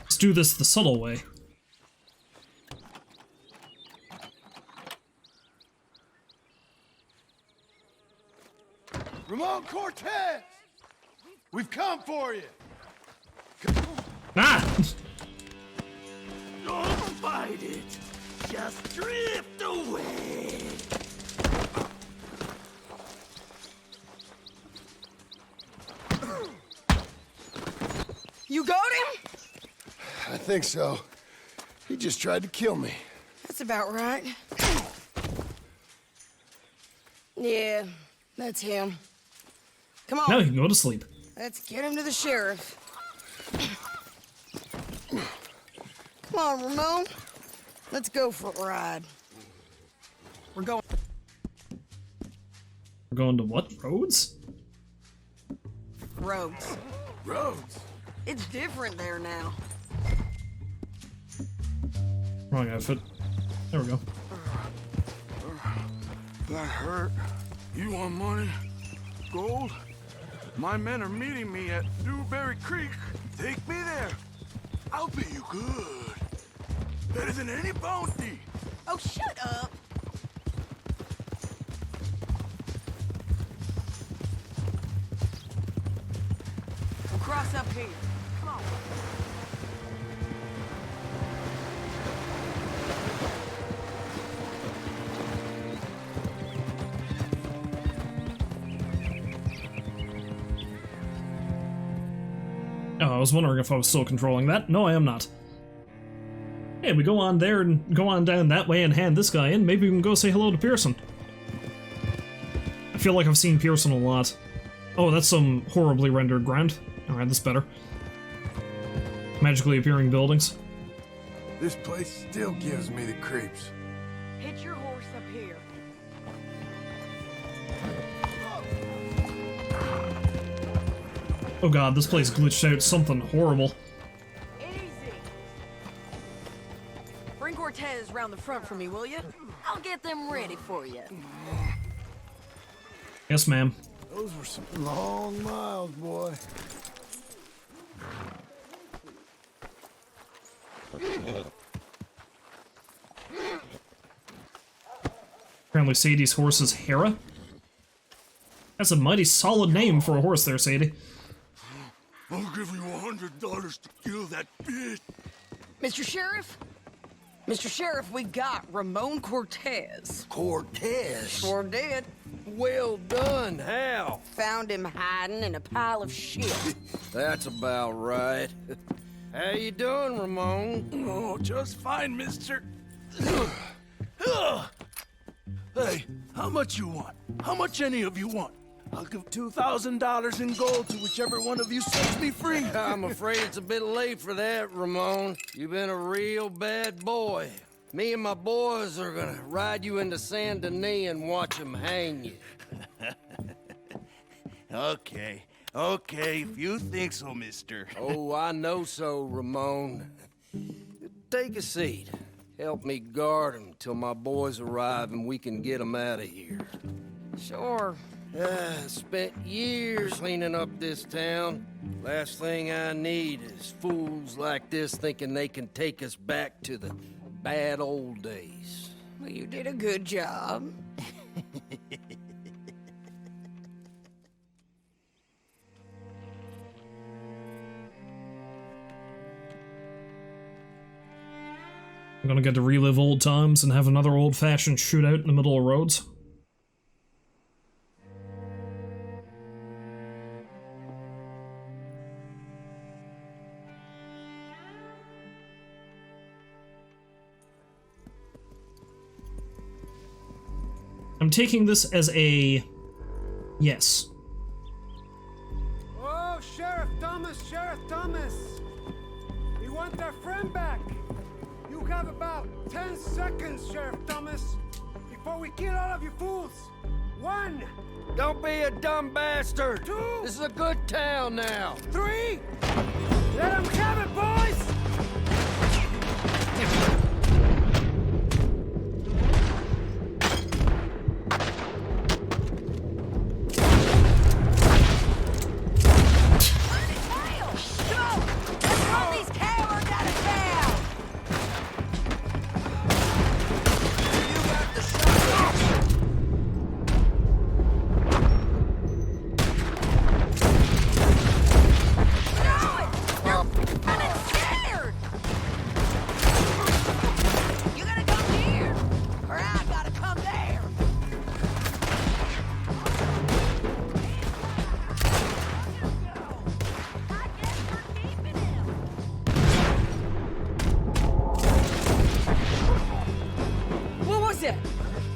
Let's do this the subtle way. Ramon Cortez! We've come for you! Ah! Don't fight it! Just drift away! You got him? I think so. He just tried to kill me. That's about right. Yeah, that's him. Come on. Now you can go to sleep. Let's get him to the sheriff. Come on, Ramon. Let's go for a ride. We're going. We're going to what? Roads? Roads. Roads? It's different there now. Wrong outfit. There we go. That hurt. You want money? Gold? My men are meeting me at Dewberry Creek. Take me there. I'll pay you good. Better than any bounty. Oh, shut up. We'll cross up here. Come on. Oh, I was wondering if I was still controlling that. No, I am not. Hey, we go on there and go on down that way and hand this guy in. Maybe we can go say hello to Pearson. I feel like I've seen Pearson a lot. Oh, that's some horribly rendered ground. Alright, that's better. Magically appearing buildings. This place still gives me the creeps. Hitch your horse up here. Oh god, this place glitched out something horrible. Easy. Bring Cortez round the front for me, will you? I'll get them ready for you. Yes, ma'am. Those were some long miles, boy. Apparently Sadie's horse is Hera. That's a mighty solid name for a horse there, Sadie. I'll give you $100 to kill that bitch. Mr. Sheriff? Mr. Sheriff, we got Ramon Cortez. Cortez? Sure did. Well done. How? Found him hiding in a pile of shit. That's about right. How you doing, Ramon? Oh, just fine, mister. Hey, how much you want? How much any of you want? I'll give $2,000 in gold to whichever one of you sets me free. I'm afraid it's a bit late for that, Ramon. You've been a real bad boy. Me and my boys are gonna ride you into Saint Denis and watch them hang you. Okay, if you think so, mister. Oh, I know so, Ramon. Take a seat. Help me guard them till my boys arrive and we can get them out of here. Sure. Spent years cleaning up this town. Last thing I need is fools like this thinking they can take us back to the bad old days. Well, you did a good job. I'm gonna get to relive old times and have another old-fashioned shootout in the middle of roads. I'm taking this as a yes. Oh, Sheriff Thomas, Sheriff Thomas! We want our friend back. You have about 10 seconds, Sheriff Thomas, before we kill all of you fools. 1. Don't be a dumb bastard. 2. This is a good town now. 3. Let them have it, boys!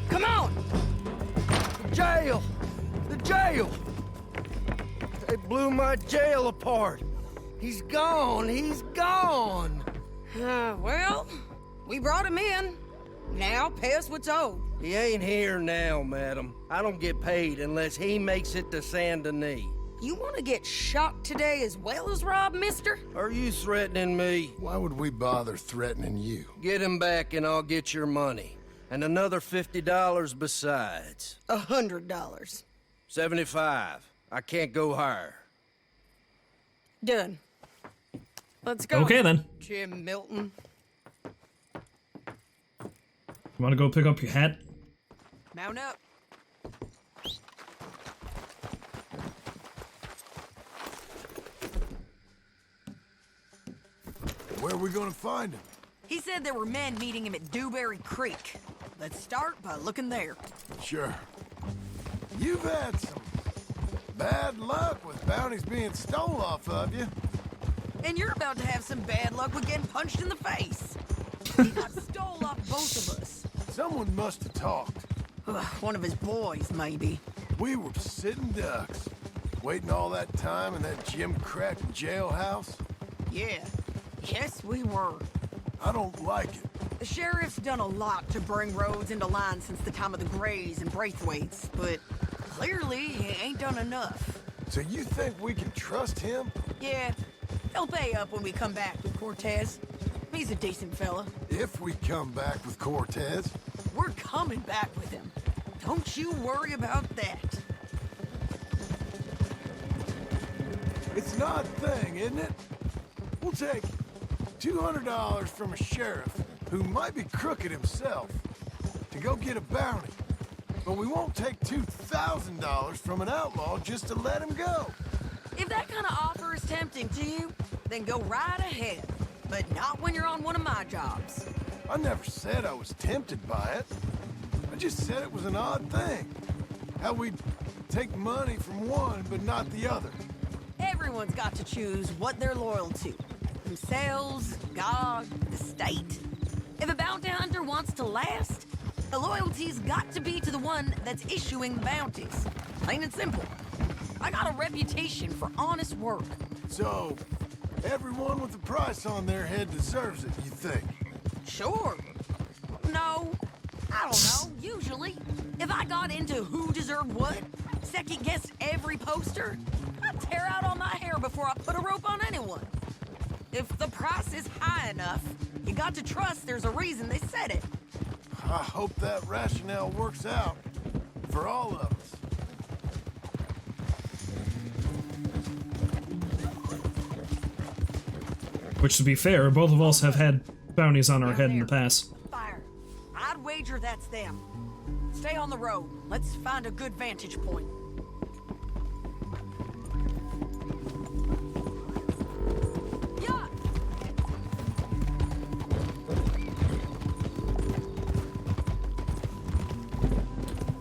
Come on! The jail! The jail! They blew my jail apart. He's gone. He's gone. Well, we brought him in. Now pay us what's owed. He ain't here now, madam. I don't get paid unless he makes it to Saint Denis. You want to get shot today as well as Rob, mister? Are you threatening me? Why would we bother threatening you? Get him back and I'll get your money. And another $50 besides. $100. 75. I can't go higher. Done. Let's go. Okay, then. Jim Milton. You want to go pick up your hat? Mount up. Where are we gonna find him? He said there were men meeting him at Dewberry Creek. Let's start by looking there. Sure. You've had some bad luck with bounties being stole off of you. And you're about to have some bad luck with getting punched in the face. He got stole off both of us. Someone must have talked. One of his boys, maybe. We were sitting ducks, waiting all that time in that gim-crack jailhouse. Yeah. Yes, we were. I don't like it. The sheriff's done a lot to bring roads into line since the time of the Greys and Braithwaites, but clearly he ain't done enough. So you think we can trust him? Yeah. He'll pay up when we come back with Cortez. He's a decent fella. If we come back with Cortez. We're coming back with him. Don't you worry about that. It's an odd thing, isn't it? We'll take $200 from a sheriff who might be crooked himself to go get a bounty. But we won't take $2,000 from an outlaw just to let him go. If that kind of offer is tempting to you, then go right ahead. But not when you're on one of my jobs. I never said I was tempted by it. I just said it was an odd thing. How we'd take money from one but not the other. Everyone's got to choose what they're loyal to. Themselves, God, the state. If a bounty hunter wants to last, the loyalty's got to be to the one that's issuing the bounties. Plain and simple. I got a reputation for honest work. So, everyone with a price on their head deserves it, you think? Sure. No. I don't know, usually. If I got into who deserved what, second-guessed every poster, I'd tear out all my hair before I put a rope on anyone. If the price is high enough, you got to trust there's a reason they said it. I hope that rationale works out for all of us. Which, to be fair, both of us have had bounties on our head in the past. Fire. I'd wager that's them. Stay on the road. Let's find a good vantage point.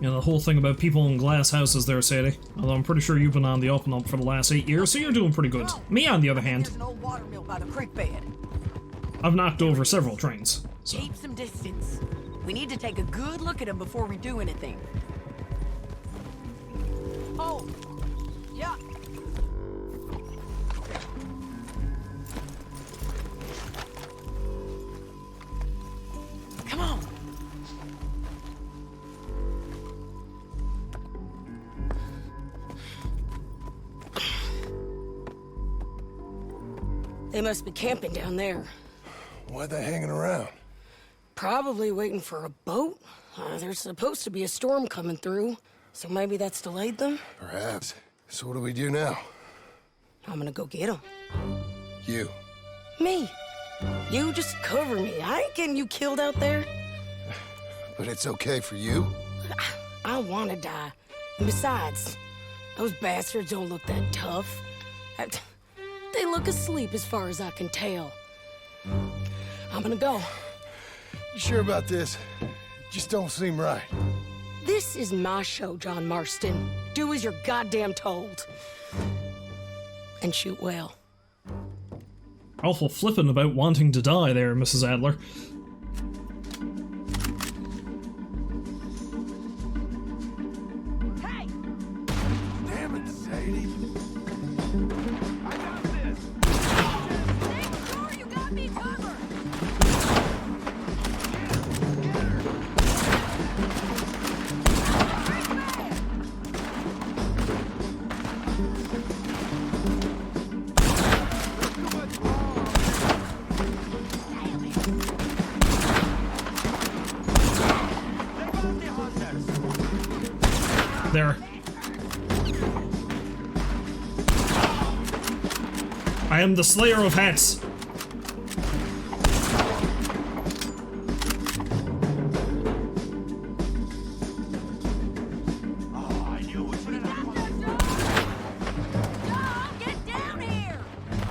You know, the whole thing about people in glass houses there, Sadie. Although I'm pretty sure you've been on the up and up for the last 8 years, so you're doing pretty good. Me, on the other hand, There's an old water mill by the creek bed. I've knocked over several trains. So. Keep some distance. We need to take a good look at them before we do anything. Oh, yeah. Come on. They must be camping down there. Why are they hanging around? Probably waiting for a boat. There's supposed to be a storm coming through, so maybe that's delayed them? Perhaps. So what do we do now? I'm gonna go get them. You. Me. You just cover me. I ain't getting you killed out there. But it's okay for you? I wanna die. And besides, those bastards don't look that tough. They look asleep as far as I can tell. I'm gonna go. You sure about this? Just don't seem right. This is my show, John Marston. Do as you're goddamn told. And shoot well. Awful flippant about wanting to die there, Mrs. Adler. Hey! Damn it, Sadie. I got this! Make sure you got me covered! There. I am the Slayer of Hats.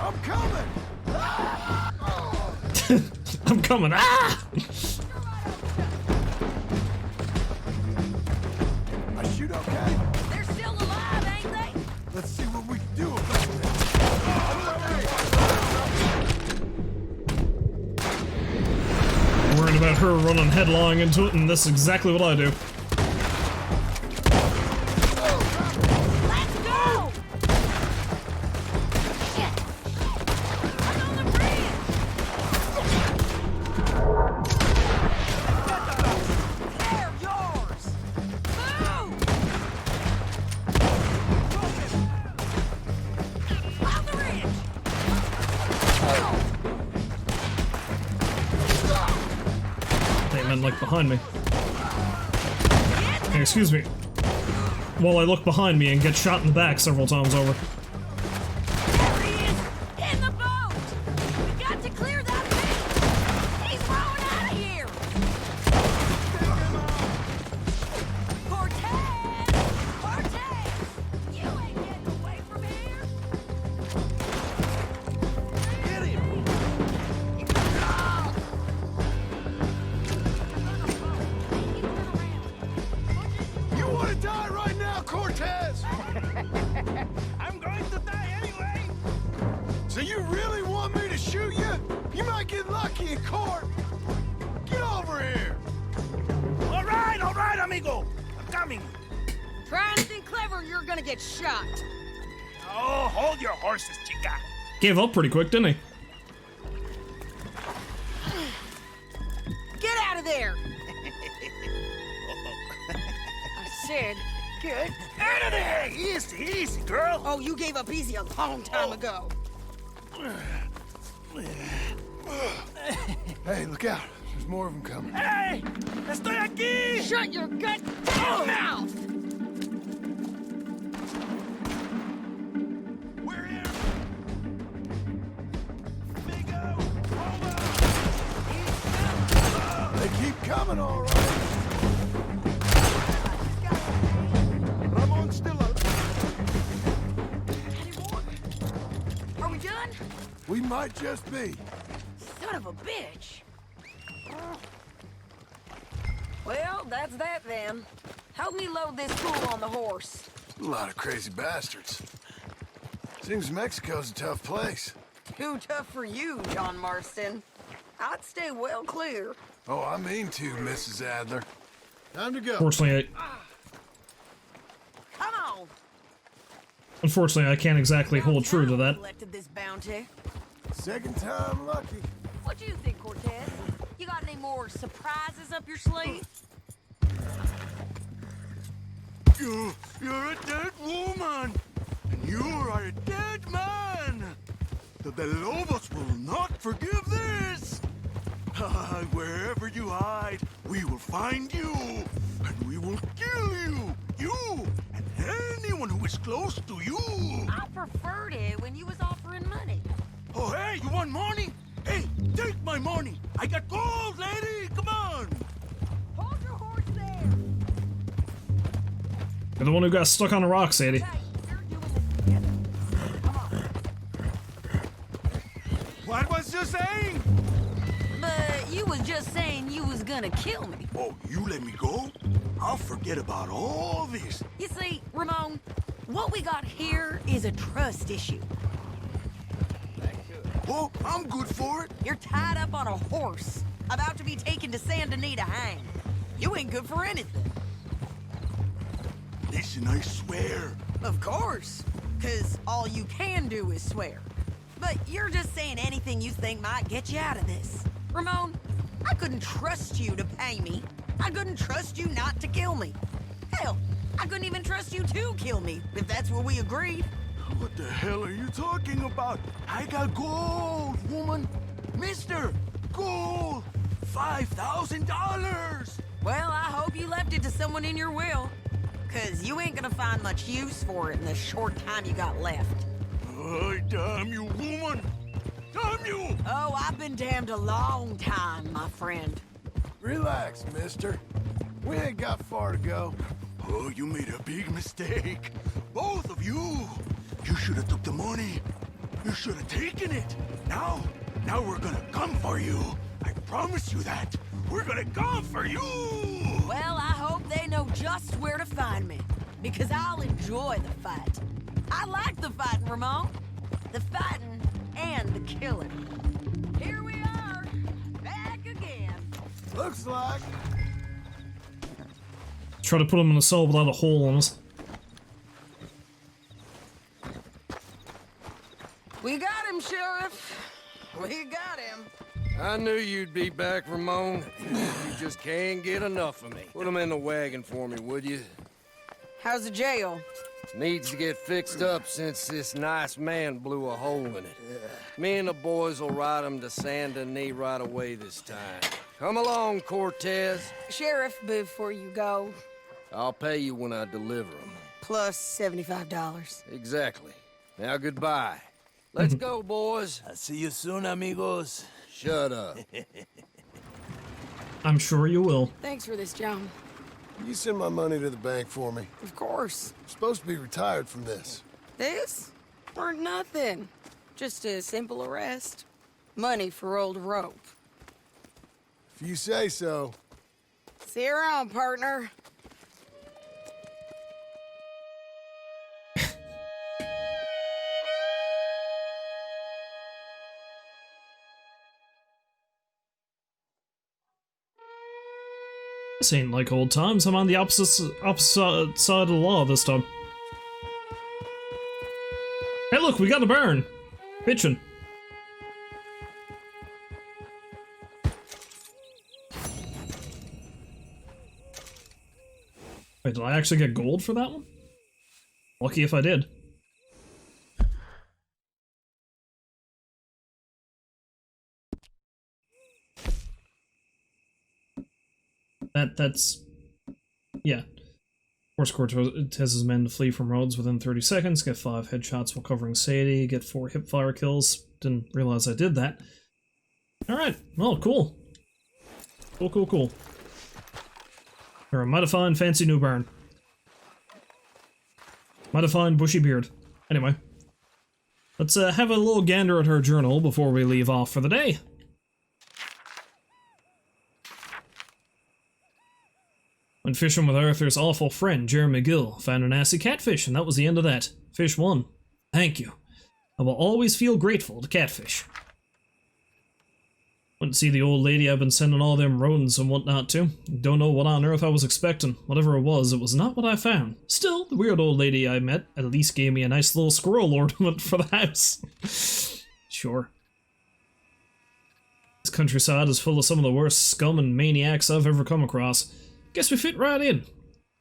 I'm coming! I'm coming. Ah! I shoot okay? They're still alive, ain't they? Let's see what we can do about I'm worried about her running headlong into it, and that's exactly what I do. Let's go! Shit! I'm on the bridge! They're yours! Move! On the ridge! They meant like behind me. Hey, excuse me. While I look behind me and get shot in the back several times over. There he is! In the boat! We got to clear that thing! He's rowing out of here! Cortez! Cortez! You ain't getting away from here! Get him! You want to die right now, Cortez? I'm going to die anyway! So you really want me to shoot you? You might get lucky in court. Get over here. All right, amigo. I'm coming. Try anything clever, you're gonna get shot. Oh, hold your horses, chica. Gave up pretty quick, didn't he? Get out of there! I said, get Out of there! Easy, easy, girl. Oh, you gave up easy a long time ago. Hey, look out. There's more of them coming. Hey! Estoy aquí! Shut your goddamn mouth! We're here! Amigo! They keep coming, all right. Ramon's still up. Are we done? We might just be. Son of a bitch. Well, that's that then. Help me load this fool on the horse. A lot of crazy bastards. Seems Mexico's a tough place. Too tough for you, John Marston. I'd stay well clear. Oh, I mean to, Mrs. Adler. Time to go. Fortunately, Come on. Unfortunately, I can't exactly hold true to that. Collected this bounty. Second time lucky. What do you think, Cortez? You got any more surprises up your sleeve? You're a dead woman, and you are a dead man. The Lobos will not forgive this. Wherever you hide, we will find you, and we will kill you. You and anyone who is close to you. I preferred it when you was offering money. Oh, hey, you want money? Hey, take my money. I got gold, lady. Come on. Hold your horse there. You're the one who got stuck on a rock, Sadie. What was you saying? But you was just saying you was gonna kill me. Oh, you let me go? I'll forget about all this. You see, Ramon, what we got here is a trust issue. Oh, I'm good for it. You're tied up on a horse, about to be taken to Saint Denis to hang. You ain't good for anything. Listen, I swear. Of course, because all you can do is swear. But you're just saying anything you think might get you out of this. Ramon, I couldn't trust you to pay me. I couldn't trust you not to kill me. Hell, I couldn't even trust you to kill me, if that's what we agreed. What the hell are you talking about? I got gold, woman. Mister, gold. $5,000. Well, I hope you left it to someone in your will. Because you ain't gonna find much use for it in the short time you got left. Oh, damn you, woman. Damn you! Oh, I've been damned a long time, my friend. Relax, mister. We ain't got far to go. Oh, you made a big mistake. Both of you. You should have took the money. You should have taken it. Now we're gonna come for you. I promise you that. We're gonna come for you. Well, I hope they know just where to find me. Because I'll enjoy the fight. I like the fighting, Ramon. The fighting and the killing. Here we are, back again. Looks like. Try to put him in a cell without a hole in us. We got him, Sheriff. We got him. I knew you'd be back, Ramon. You just can't get enough of me. Put him in the wagon for me, would you? How's the jail? Needs to get fixed up since this nice man blew a hole in it. Me and the boys will ride him to Saint Denis right away this time. Come along, Cortez. Sheriff, before you go. I'll pay you when I deliver him. Plus $75. Exactly. Now goodbye. Let's go, boys. I'll see you soon, amigos. Shut up. I'm sure you will. Thanks for this, John. You send my money to the bank for me. Of course. I'm supposed to be retired from this. This? Or nothing. Just a simple arrest. Money for old rope. If you say so. See you around, partner. This ain't like old times. I'm on the opposite side of the law this time. Hey look, we got a barn. Bitchin'. Wait, did I actually get gold for that one? Lucky if I did. That's... yeah. Force Cortez's men to flee from Rhodes within 30 seconds, get 5 headshots while covering Sadie, get 4 hipfire kills. Didn't realize I did that. Alright, well, cool. Cool. You're a mighty fine, fancy new barn. Mighty fine, bushy beard. Anyway. Let's have a little gander at her journal before we leave off for the day. When fishing with Arthur's awful friend, Jeremy Gill, found a nasty catfish, and that was the end of that. Fish won. Thank you. I will always feel grateful to Catfish. Went to see the old lady I've been sending all them rodents and whatnot to. Don't know what on earth I was expecting. Whatever it was not what I found. Still, the weird old lady I met at least gave me a nice little squirrel ornament for the house. Sure. This countryside is full of some of the worst scum and maniacs I've ever come across. Guess we fit right in.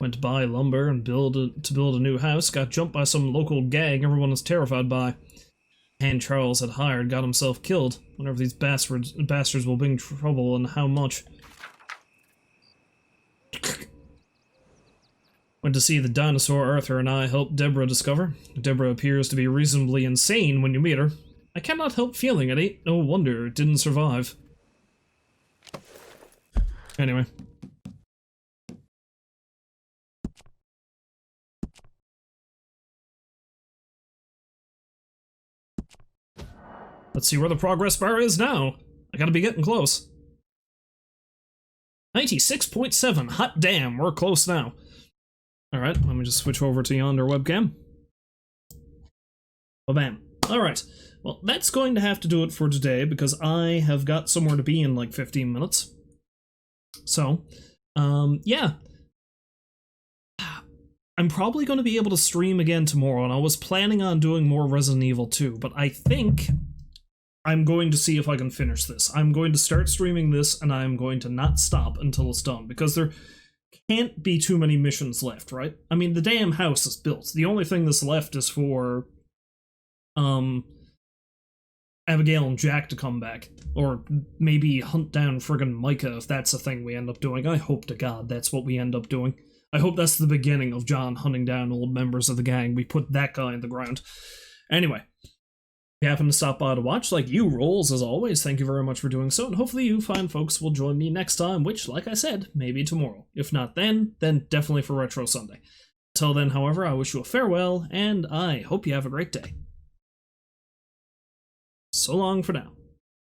Went to buy lumber and build a new house. Got jumped by some local gang everyone was terrified by. And Charles had hired got himself killed. Wonder if these bastards will bring trouble and how much. Went to see the dinosaur Arthur and I helped Deborah discover. Deborah appears to be reasonably insane when you meet her. I cannot help feeling it ain't no wonder it didn't survive. Anyway. Let's see where the progress bar is now. I gotta be getting close. 96.7. Hot damn, we're close now. Alright, let me just switch over to yonder webcam. Oh, bam. Alright, well, that's going to have to do it for today because I have got somewhere to be in like 15 minutes. So, yeah. I'm probably going to be able to stream again tomorrow, and I was planning on doing more Resident Evil 2, but I think I'm going to see if I can finish this. I'm going to start streaming this, and I'm going to not stop until it's done, because there can't be too many missions left, right? I mean, the damn house is built. The only thing that's left is for, Abigail and Jack to come back. Or maybe hunt down friggin' Micah, if that's a thing we end up doing. I hope to God that's what we end up doing. I hope that's the beginning of John hunting down old members of the gang. We put that guy in the ground. Anyway. If you happen to stop by to watch, like you Rolls, as always, thank you very much for doing so, and hopefully you fine folks will join me next time, which, like I said, maybe tomorrow. If not then definitely for Retro Sunday. Until then, however, I wish you a farewell, and I hope you have a great day. So long for now.